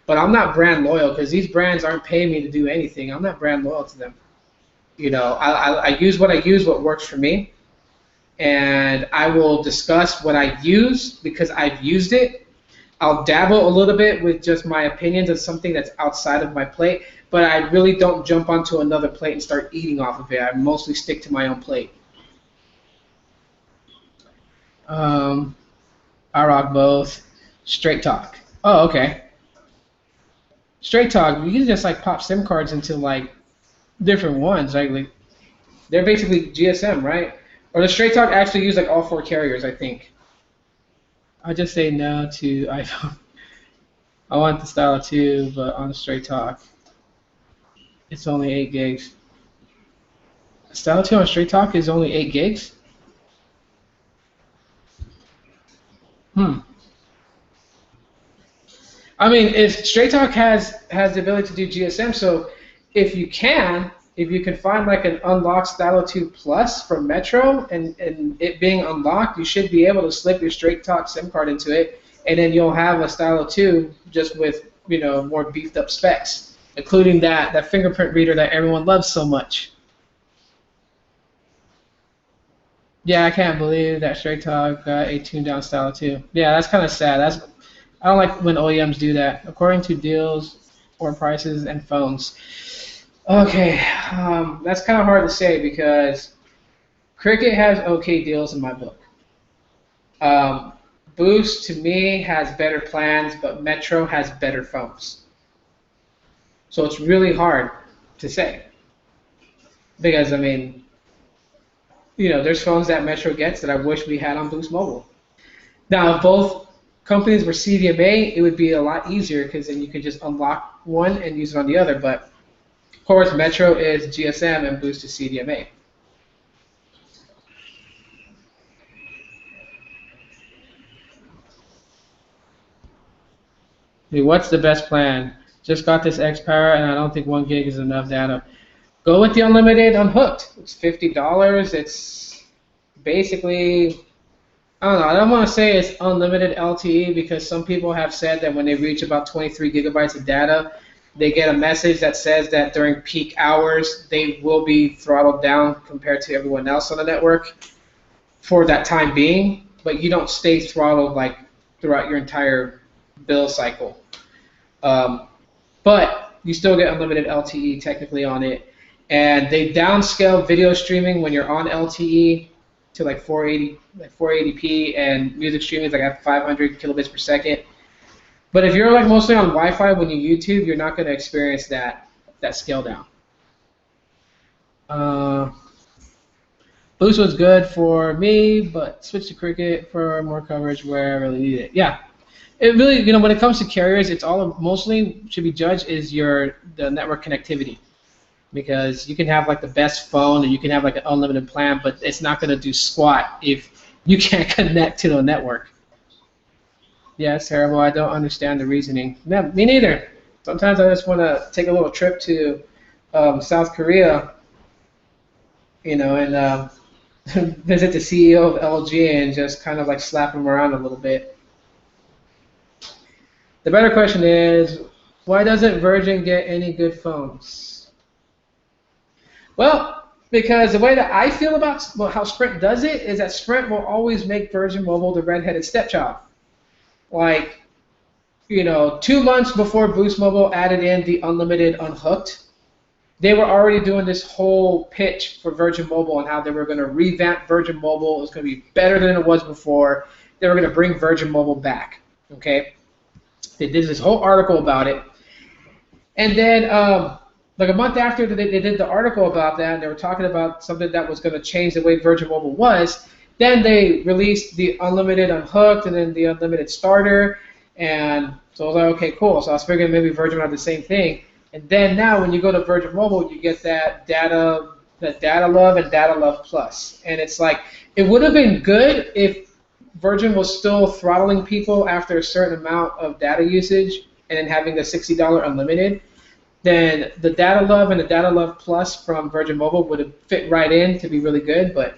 But I'm not brand loyal because these brands aren't paying me to do anything. I'm not brand loyal to them. I use what I use, what works for me. and I will discuss what I use because I've used it. I'll dabble a little bit with just my opinions of something that's outside of my plate, but I really don't jump onto another plate and start eating off of it. I mostly stick to my own plate. Um, I rock both. Straight talk. Oh, okay. Straight talk. You can just like pop SIM cards into like different ones. Like they're basically GSM, right? Or the straight talk actually use like all four carriers, I think. I just say no to iPhone. I want the Style 2, but on the straight talk, it's only 8 gigs. Style 2 on straight talk is only 8 gigs? Hmm. I mean, if Straight Talk has the ability to do GSM, so if you can find like an unlocked Stylo 2 Plus from Metro and it being unlocked, you should be able to slip your Straight Talk SIM card into it, and then you'll have a Stylo 2 just with more beefed up specs, including that fingerprint reader that everyone loves so much. Yeah, I can't believe that Straight Talk got a tuned down Stylo 2. Yeah, that's kind of sad. I don't like when OEMs do that. According to deals or prices and phones. Okay, that's kind of hard to say because Cricket has okay deals in my book. Um, Boost to me has better plans, but Metro has better phones. So it's really hard to say because I mean, there's phones that Metro gets that I wish we had on Boost Mobile. Now, if both companies were CDMA, it would be a lot easier because then you could just unlock one and use it on the other. But of course, Metro is GSM and Boost is CDMA. Hey, what's the best plan? Just got this X Power and I don't think 1 gig is enough data. Go with the unlimited unhooked. It's $50. It's basically, I don't know. I don't want to say it's unlimited LTE because some people have said that when they reach about 23 gigabytes of data, they get a message that says that during peak hours they will be throttled down compared to everyone else on the network for that time being, but you don't stay throttled like throughout your entire bill cycle. Um, but you still get unlimited LTE technically on it, and they downscale video streaming when you're on LTE to like 480p, and music streaming is like at 500 kilobits per second. But if you're like mostly on Wi-Fi when you YouTube, you're not going to experience that scale down. Boost was good for me, but switch to Cricket for more coverage where I really need it. Yeah, it really, when it comes to carriers, it's all mostly should be judged is the network connectivity, because you can have like the best phone and you can have like an unlimited plan, but it's not going to do squat if you can't connect to the network. Yeah, it's terrible. I don't understand the reasoning. Yeah, me neither. Sometimes I just want to take a little trip to South Korea, and visit the CEO of LG and just kind of like slap him around a little bit. The better question is, why doesn't Virgin get any good phones? Well, because the way that I feel about how Sprint does it is that Sprint will always make Virgin Mobile the redheaded stepchild. Like, 2 months before Boost Mobile added in the unlimited unhooked, they were already doing this whole pitch for Virgin Mobile and how they were going to revamp Virgin Mobile. It was going to be better than it was before. They were going to bring Virgin Mobile back. Okay, they did this whole article about it, and then like a month after they did the article about that, and they were talking about something that was going to change the way Virgin Mobile was. Then they released the unlimited unhooked and then the unlimited starter, and so I was like, okay, cool. So I was figuring maybe Virgin would have the same thing. And then now when you go to Virgin Mobile, you get that data love and data love plus. And it's like, it would have been good if Virgin was still throttling people after a certain amount of data usage and then having the $60 unlimited. Then the data love and the data love plus from Virgin Mobile would have fit right in to be really good. But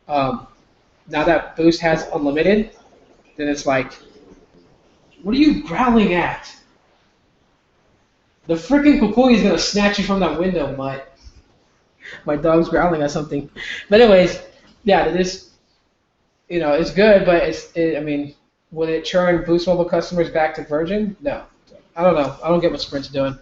now that Boost has unlimited, then it's like, what are you growling at? The freaking kukui is going to snatch you from that window, Mutt. My dog's growling at something. But anyways, yeah, It's good, but I mean, would it churn Boost Mobile customers back to Virgin? No. I don't know. I don't get what Sprint's doing.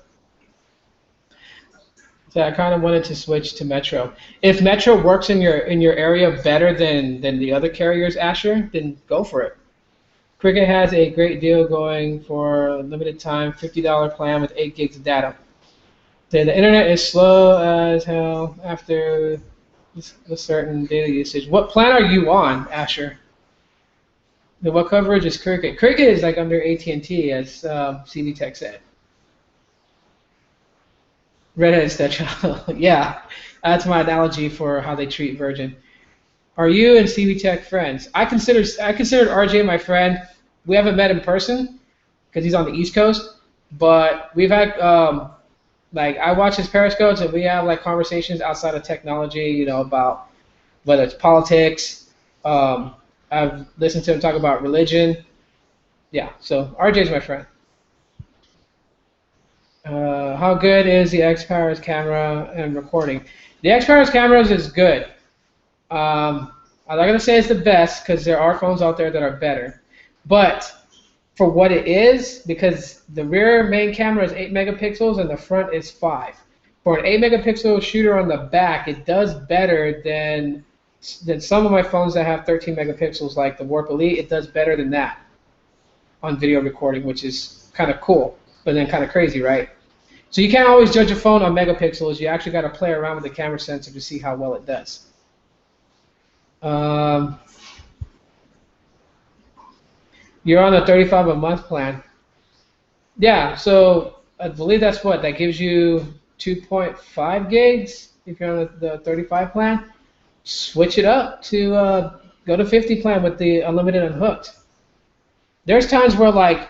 So I kind of wanted to switch to Metro. If Metro works in your area better than the other carriers, Asher, then go for it. Cricket has a great deal going for a limited time, $50 plan with 8 gigs of data. The internet is slow as hell after a certain data usage. What plan are you on, Asher? What coverage is Cricket? Cricket is like under AT&T, as CV Tech said. Redheaded stepchild. Yeah, that's my analogy for how they treat Virgin. Are you and CV Tech friends? I considered RJ my friend. We haven't met in person because he's on the East Coast, but we've had like I watch his Periscopes and we have like conversations outside of technology, about whether it's politics. Um, I've listened to him talk about religion. Yeah, so RJ's my friend. How good is the X Powers camera and recording? The X Powers cameras is good. I'm not gonna say it's the best because there are phones out there that are better, but for what it is, because the rear main camera is 8 megapixels and the front is 5. For an 8 megapixel shooter on the back, it does better than some of my phones that have 13 megapixels, like the Warp Elite. It does better than that on video recording, which is kind of cool, but then kind of crazy, right? So you can't always judge a phone on megapixels. You actually got to play around with the camera sensor to see how well it does. Um, you're on a 35 a month plan. Yeah, so I believe that's what that gives you 2.5 gigs if you're on the 35 plan. Switch it up to go to 50 plan with the unlimited unhooked. There's times where like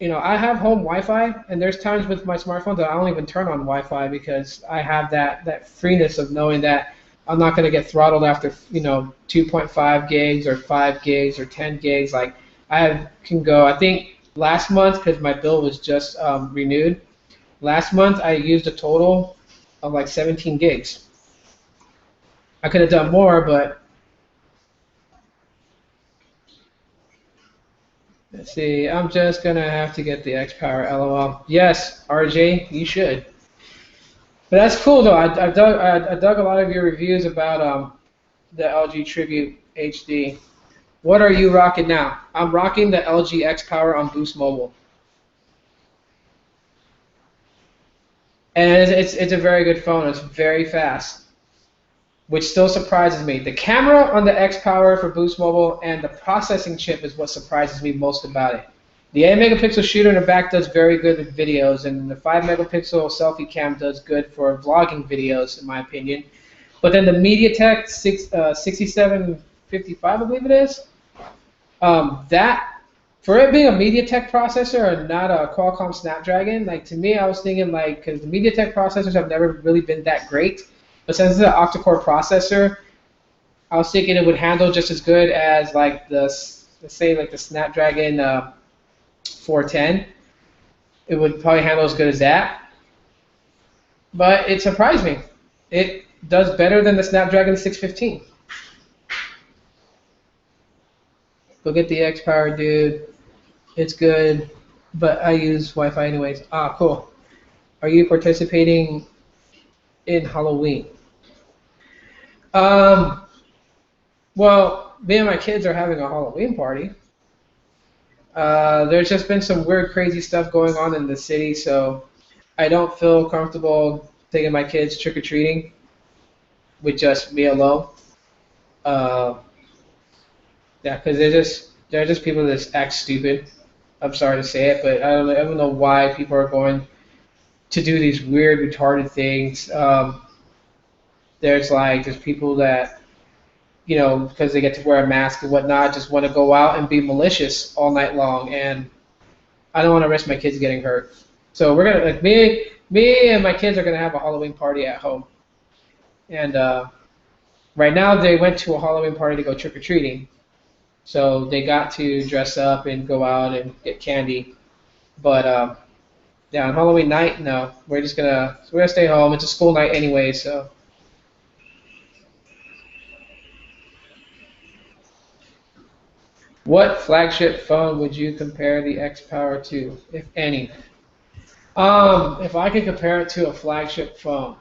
I have home Wi-Fi, and there's times with my smartphone that I don't even turn on Wi-Fi because I have that freeness of knowing that I'm not going to get throttled after 2.5 gigs or 5 gigs or 10 gigs. Like can go. I think last month because my bill was just renewed. Last month I used a total of like 17 gigs. I could have done more, but let's see. I'm just gonna have to get the X Power. LOL. Yes, RJ, you should. But that's cool though. I dug a lot of your reviews about the LG Tribute HD. What are you rocking now? I'm rocking the LG X Power on Boost Mobile, and it's a very good phone. It's very fast, which still surprises me. The camera on the X Power for Boost Mobile and the processing chip is what surprises me most about it. The 8 megapixel shooter in the back does very good with videos, and the 5 megapixel selfie cam does good for vlogging videos, in my opinion. But then the MediaTek 6755, I believe it is, that for it being a MediaTek processor and not a Qualcomm Snapdragon, like to me, I was thinking like because the MediaTek processors have never really been that great, but since it's an octa-core processor, I was thinking it would handle just as good as like let's say like the Snapdragon 410. It would probably handle as good as that, but it surprised me. It does better than the Snapdragon 615. Go get the X Power, dude. It's good, but I use Wi-Fi anyways. Ah, cool. Are you participating in Halloween? Um, well, me and my kids are having a Halloween party. There's just been some weird, crazy stuff going on in the city, so I don't feel comfortable taking my kids trick or treating with just me alone. Uh, yeah, because they're just people that just act stupid. I'm sorry to say it, but I don't know why people are going to do these weird, retarded things. There's people that because they get to wear a mask and whatnot, just want to go out and be malicious all night long, and I don't want to risk my kids getting hurt. So we're gonna like me and my kids are gonna have a Halloween party at home, and right now they went to a Halloween party to go trick or treating, so they got to dress up and go out and get candy. But yeah, on Halloween night, no, we're gonna stay home. It's a school night anyway, so What flagship phone would you compare the X Power to, if any? If I could compare it to a flagship phone,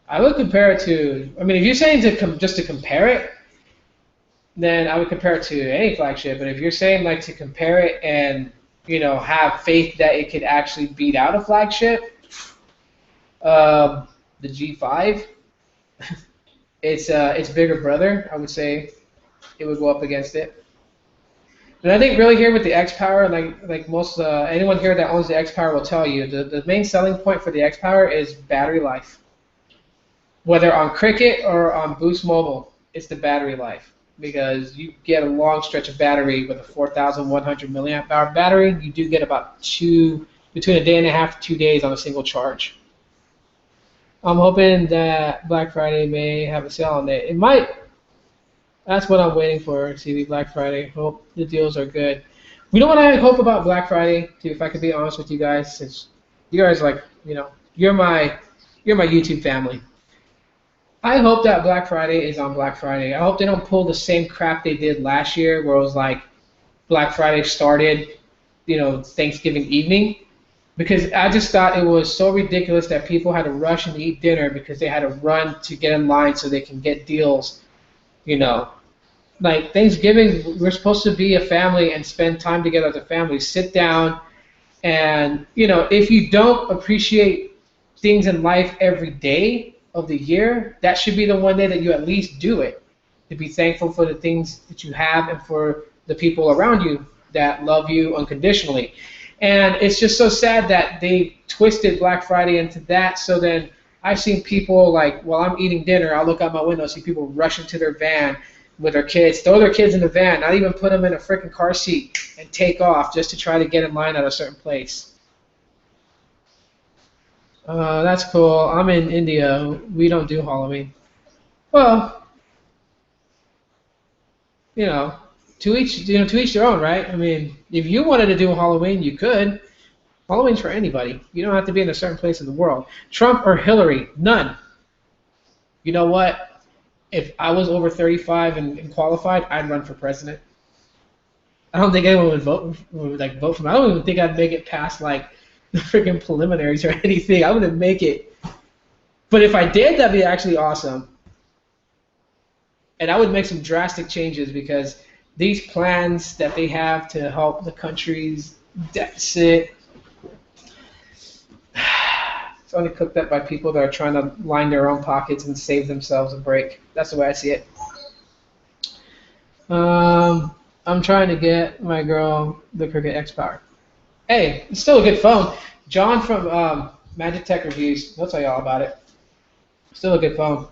I would compare it to. I mean, if you're saying just to compare it, then I would compare it to any flagship. But if you're saying like to compare it and have faith that it could actually beat out a flagship, the G5, it's bigger brother. I would say it would go up against it. And I think really here with the X Power, like most anyone here that owns the X Power will tell you, the main selling point for the X Power is battery life. Whether on Cricket or on Boost Mobile, it's the battery life because you get a long stretch of battery with a 4,100 milliamp hour battery. You do get about between a day and a half to 2 days on a single charge. I'm hoping that Black Friday may have a sale on it. It might. That's what I'm waiting for, TV Black Friday. Hope the deals are good. You know what I hope about Black Friday, too, if I could be honest with you guys, since you guys you're my YouTube family. I hope that Black Friday is on Black Friday. I hope they don't pull the same crap they did last year where it was like Black Friday started, Thanksgiving evening. Because I just thought it was so ridiculous that people had to rush and eat dinner because they had to run to get in line so they can get deals, Like Thanksgiving, we're supposed to be a family and spend time together as a family. Sit down and, if you don't appreciate things in life every day of the year, that should be the one day that you at least do it. To be thankful for the things that you have and for the people around you that love you unconditionally. And it's just so sad that they twisted Black Friday into that. So then I've seen people while I'm eating dinner, I'll look out my window, see people rushing to their van with their kids, throw their kids in the van, not even put them in a freaking car seat and take off just to try to get in line at a certain place. That's cool. I'm in India. We don't do Halloween. Well, you know, to each their own, right? I mean, if you wanted to do Halloween, you could. Halloween's for anybody. You don't have to be in a certain place in the world. Trump or Hillary? None. You know what? If I was over 35 and qualified, I'd run for president. I don't think anyone would vote for me. I don't even think I'd make it past the freaking preliminaries or anything. I wouldn't make it. But if I did, that'd be actually awesome. And I would make some drastic changes because these plans that they have to help the country's deficit, it's only cooked up by people that are trying to line their own pockets and save themselves a break. That's the way I see it. I'm trying to get my girl the Cricket X Power. Hey, it's still a good phone. John from Magic Tech Reviews, he'll tell you all about it. Still a good phone.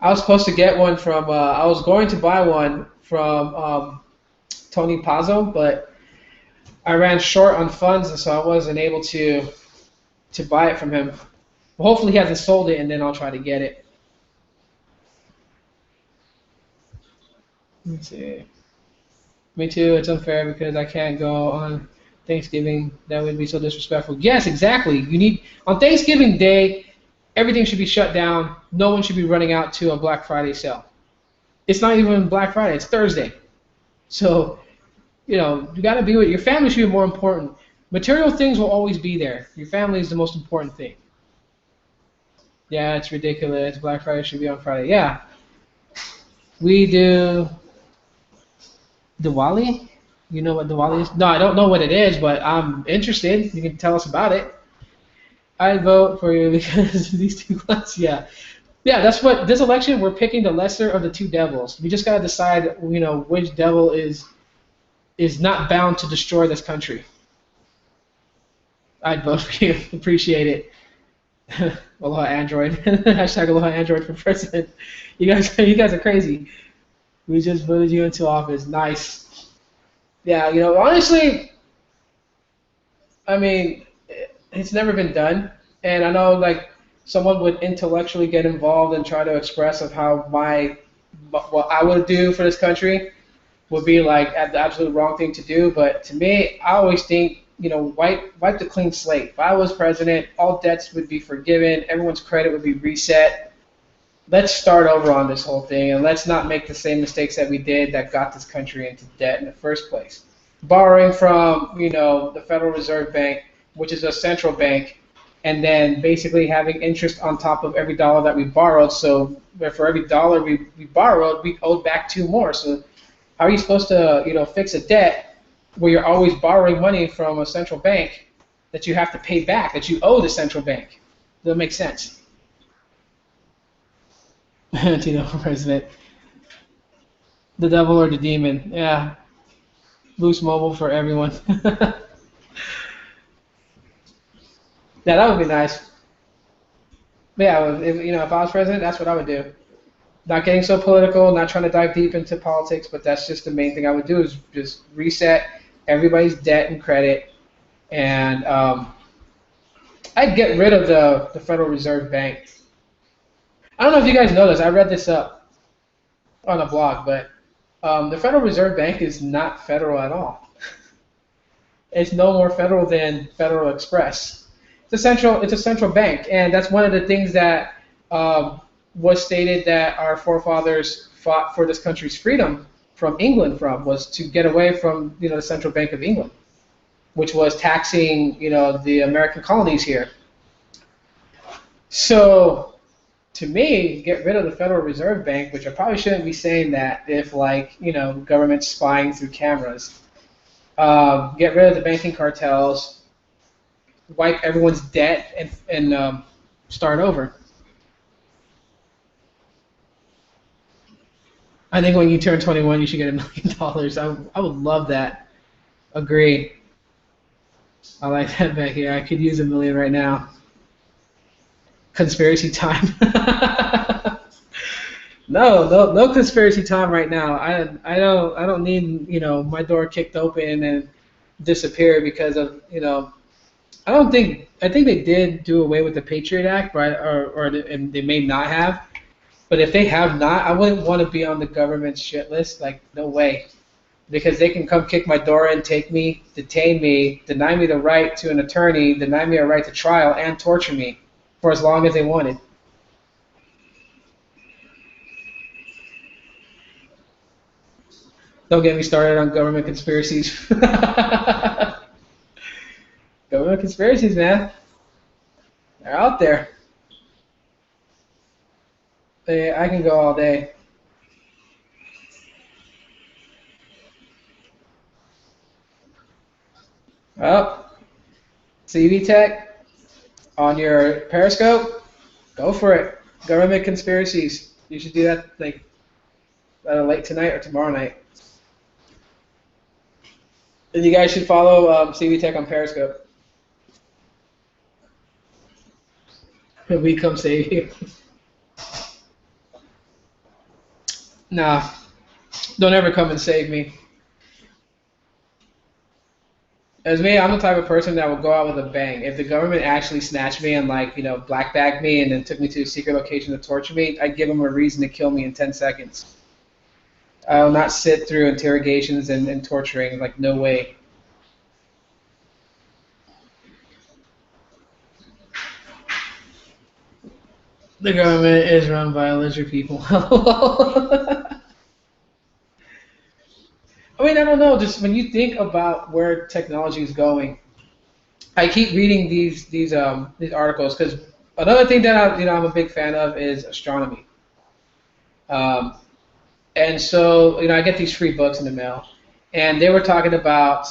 I was supposed to get one from, I was going to buy one from Tony Pazzo, but I ran short on funds, and so I wasn't able to buy it from him. Well, hopefully he hasn't sold it, and then I'll try to get it. Let's see. Me too. It's unfair because I can't go on Thanksgiving. That would be so disrespectful. Yes, exactly. You need on Thanksgiving Day, everything should be shut down. No one should be running out to a Black Friday sale. It's not even Black Friday. It's Thursday. So, you got to be with your family. Should be more important. Material things will always be there. Your family is the most important thing. Yeah, it's ridiculous. Black Friday should be on Friday. Yeah, we do. Diwali? You know what Diwali is? No, I don't know what it is, but I'm interested. You can tell us about it. I vote for you because these two clans, yeah. Yeah, that's what, this election, we're picking the lesser of the two devils. We just got to decide, which devil is not bound to destroy this country. I'd vote for you. Appreciate it. Aloha Android. Hashtag Aloha Android for president. You guys are crazy. We just voted you into office. Nice. Yeah, honestly, I mean, it's never been done. And I know, someone would intellectually get involved and try to express of how what I would do for this country would be, the absolute wrong thing to do. But to me, I always think, wipe the clean slate. If I was president, all debts would be forgiven. Everyone's credit would be reset. let's start over on this whole thing and let's not make the same mistakes that we did that got this country into debt in the first place. Borrowing from, the Federal Reserve Bank, which is a central bank, and then basically having interest on top of every dollar that we borrowed. So for every dollar we borrowed, we owed back two more. So how are you supposed to, fix a debt where you're always borrowing money from a central bank that you have to pay back, that you owe the central bank? Doesn't make sense. Tino for president. The devil or the demon. Yeah. Boost mobile for everyone. Yeah, that would be nice. But yeah, if I was president, that's what I would do. Not getting so political, not trying to dive deep into politics, but that's just the main thing I would do is just reset everybody's debt and credit, and I'd get rid of the Federal Reserve Bank. I don't know if you guys know this. I read this up on a blog, but the Federal Reserve Bank is not federal at all. It's no more federal than Federal Express. It's a central bank, and that's one of the things that was stated that our forefathers fought for this country's freedom from England from was to get away from the Central Bank of England, which was taxing the American colonies here. So to me, get rid of the Federal Reserve Bank, which I probably shouldn't be saying that if government's spying through cameras. Get rid of the banking cartels, wipe everyone's debt, and start over. I think when you turn 21, you should get $1 million. I would love that. Agree. I like that back here. I could use a million right now. Conspiracy time. No conspiracy time right now. I don't need my door kicked open and disappear because of I think they did do away with the Patriot Act, right? And they may not have. But if they have not, I wouldn't want to be on the government's shit list. Like, no way. Because they can come kick my door in, take me, detain me, deny me the right to an attorney, deny me a right to trial, and torture me for as long as they wanted. Don't get me started on government conspiracies. Government conspiracies, man. They're out there. I can go all day. Oh, CV Tech on your Periscope. Go for it. Government conspiracies. You should do that like late tonight or tomorrow night. And you guys should follow CV Tech on Periscope. We come save you. Nah, don't ever come and save me. As me, I'm the type of person that will go out with a bang. If the government actually snatched me and black bagged me and then took me to a secret location to torture me, I'd give them a reason to kill me in 10 seconds. I will not sit through interrogations and torturing. Like, no way. The government is run by lizard people. I mean, I don't know. Just when you think about where technology is going, I keep reading these articles because another thing that I'm a big fan of is astronomy. Um, and so I get these free books in the mail, and they were talking about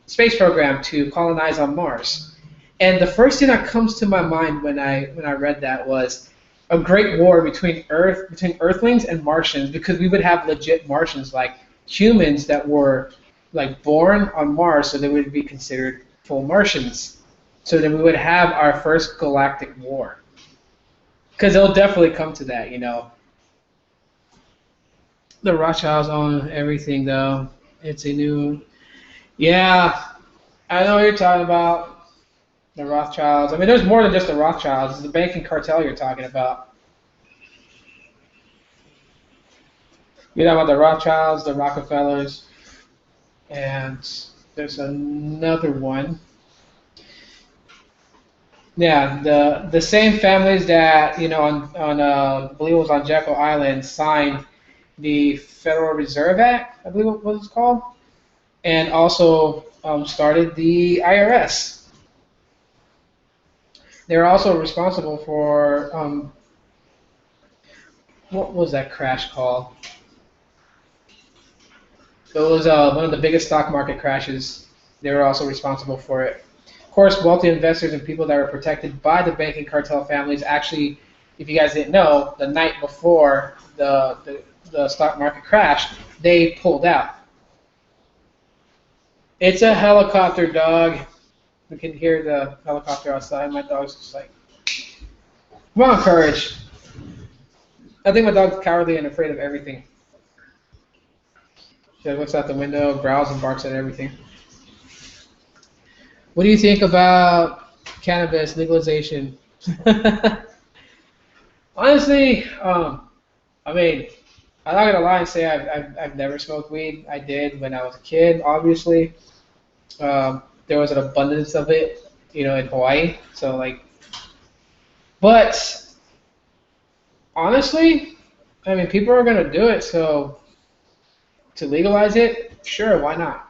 space program to colonize on Mars. And the first thing that comes to my mind when I read that was a great war between Earthlings and Martians, because we would have legit Martians, like humans that were like born on Mars, so they would be considered full Martians. So then we would have our first galactic war. Because it'll definitely come to that. The Rothschilds own everything, though. It's a new. Yeah, I know what you're talking about. The Rothschilds. I mean, there's more than just the Rothschilds. It's the banking cartel you're talking about. You're talking about the Rothschilds, the Rockefellers, and there's another one. Yeah, the same families that I believe it was on Jekyll Island signed the Federal Reserve Act, I believe what it's called, and also started the IRS. They're also responsible for what was that crash called? It was one of the biggest stock market crashes. They were also responsible for it. Of course, wealthy investors and people that were protected by the banking cartel families actually, if you guys didn't know, the night before the stock market crash, they pulled out. It's a helicopter, dog. We can hear the helicopter outside. My dog's just like, come on, courage. I think my dog's cowardly and afraid of everything. She looks out the window, growls and barks at everything. What do you think about cannabis legalization? Honestly, I mean, I'm not gonna lie and say I've never smoked weed. I did when I was a kid, obviously. There was an abundance of it, in Hawaii. So like, but honestly, I mean, people are gonna do it. So to legalize it, sure, why not?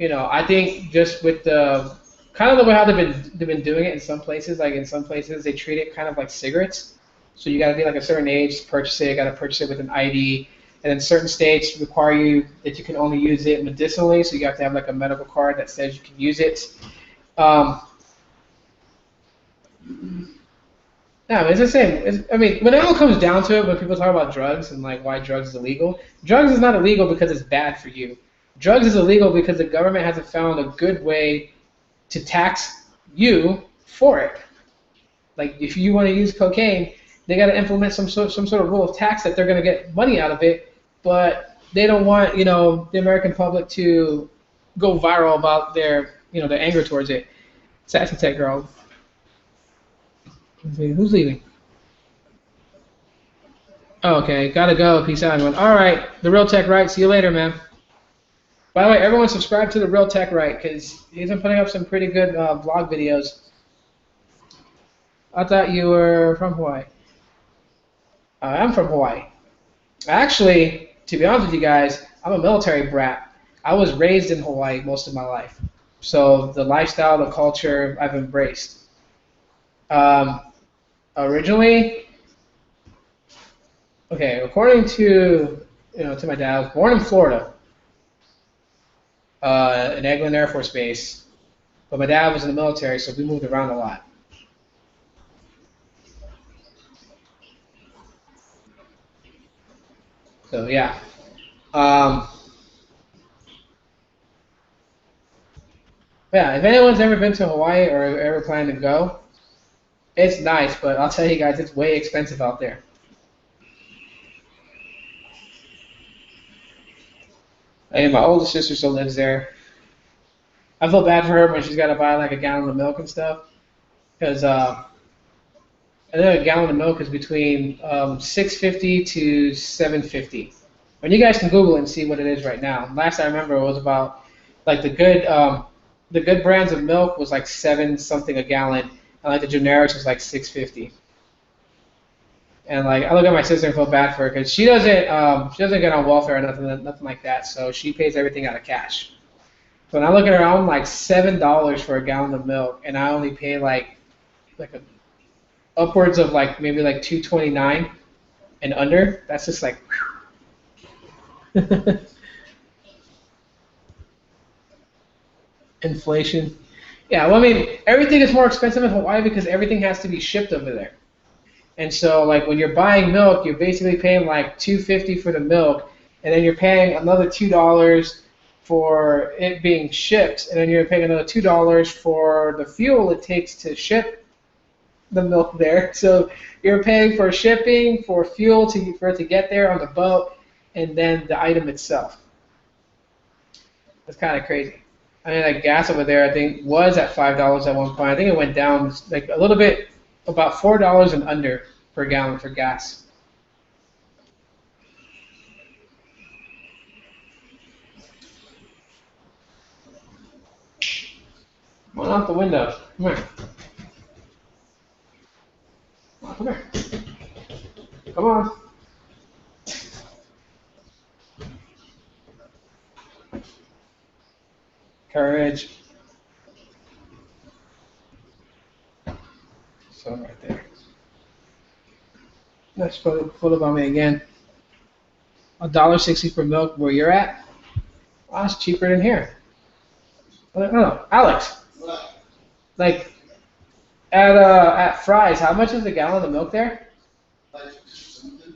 I think just with the kind of the way how they've been doing it in some places, like in some places they treat it kind of like cigarettes. So you got to be like a certain age to purchase it. You got to purchase it with an ID, and then certain states require you that you can only use it medicinally. So you have to have like a medical card that says you can use it. Um, no, it's the same. I mean, when it all comes down to it, when people talk about drugs and like why drugs is illegal, drugs is not illegal because it's bad for you. Drugs is illegal because the government hasn't found a good way to tax you for it. Like if you want to use cocaine, they got to implement some sort of rule of tax that they're going to get money out of it, but they don't want the American public to go viral about their anger towards it. Sassy tech girl. Let's see, who's leaving? Oh, okay, gotta go. Peace out, everyone. All right, the real tech right. See you later, man. By the way, everyone subscribe to the real tech right because he's been putting up some pretty good vlog videos. I thought you were from Hawaii. I'm from Hawaii. Actually, to be honest with you guys, I'm a military brat. I was raised in Hawaii most of my life. So the lifestyle, the culture, I've embraced. Um, Originally, okay, according to my dad, I was born in Florida, in Eglin Air Force Base. But my dad was in the military, so we moved around a lot. So yeah. Um, yeah, if anyone's ever been to Hawaii or ever planning to go, it's nice, but I'll tell you guys, it's way expensive out there. And my older sister still lives there. I feel bad for her when she's got to buy like a gallon of milk and stuff, because I think a gallon of milk is between 6.50 to 7.50. When you guys can Google it and see what it is right now. Last I remember, it was about like the good brands of milk was like seven something a gallon, and like the generics was like 6.50. And like I look at my sister and feel bad for her because she doesn't get on welfare or nothing like that, so she pays everything out of cash. So when I look at her, I'm like $7 for a gallon of milk, and I only pay like a, upwards of like maybe like 2.29 and under. That's just like inflation. Yeah, well, I mean, everything is more expensive in Hawaii because everything has to be shipped over there. And so, like, when you're buying milk, you're basically paying like 2.50 for the milk, and then you're paying another $2 for it being shipped, and then you're paying another $2 for the fuel it takes to ship the milk there. So you're paying for shipping, for fuel for it to get there on the boat, and then the item itself. It's kind of crazy. I mean, like gas over there, I think was at $5 at one point. I think it went down like a little bit, about $4 and under per gallon for gas. Went out the window. Come here. Come here. Come on. Courage. So right there. That's full about me again. $1.60 for milk where you're at? Well, that's cheaper than here. No, Alex. What? Like at Fry's, how much is a gallon of milk there? Like something?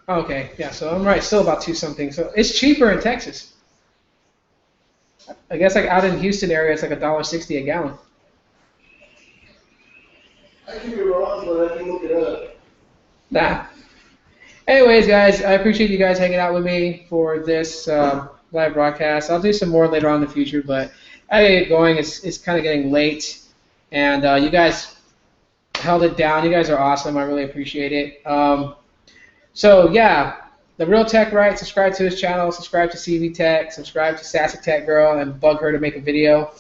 Okay, yeah, so I'm right, still about two something. So it's cheaper in Texas. I guess like out in Houston area, it's like $1.60 a gallon. I can be wrong, but I can look it up. Nah. Anyways, guys, I appreciate you guys hanging out with me for this live broadcast. I'll do some more later on in the future, but I gotta get going. It's kind of getting late, and you guys held it down. You guys are awesome. I really appreciate it. So yeah, the Real Tech Right. Subscribe to his channel. Subscribe to CV Tech. Subscribe to Sassy Tech Girl, and bug her to make a video.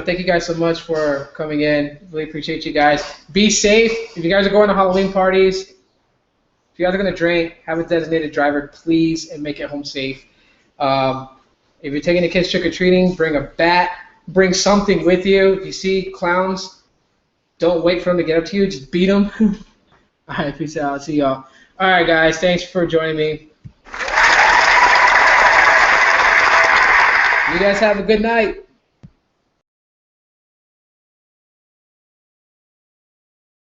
Thank you guys so much for coming in. Really appreciate you guys. Be safe. If you guys are going to Halloween parties, if you guys are going to drink, have a designated driver, please, and make it home safe. If you're taking the kids trick-or-treating, bring a bat. Bring something with you. If you see clowns, don't wait for them to get up to you. Just beat them. All right, peace out. I'll see y'all. All right, guys. Thanks for joining me. You guys have a good night.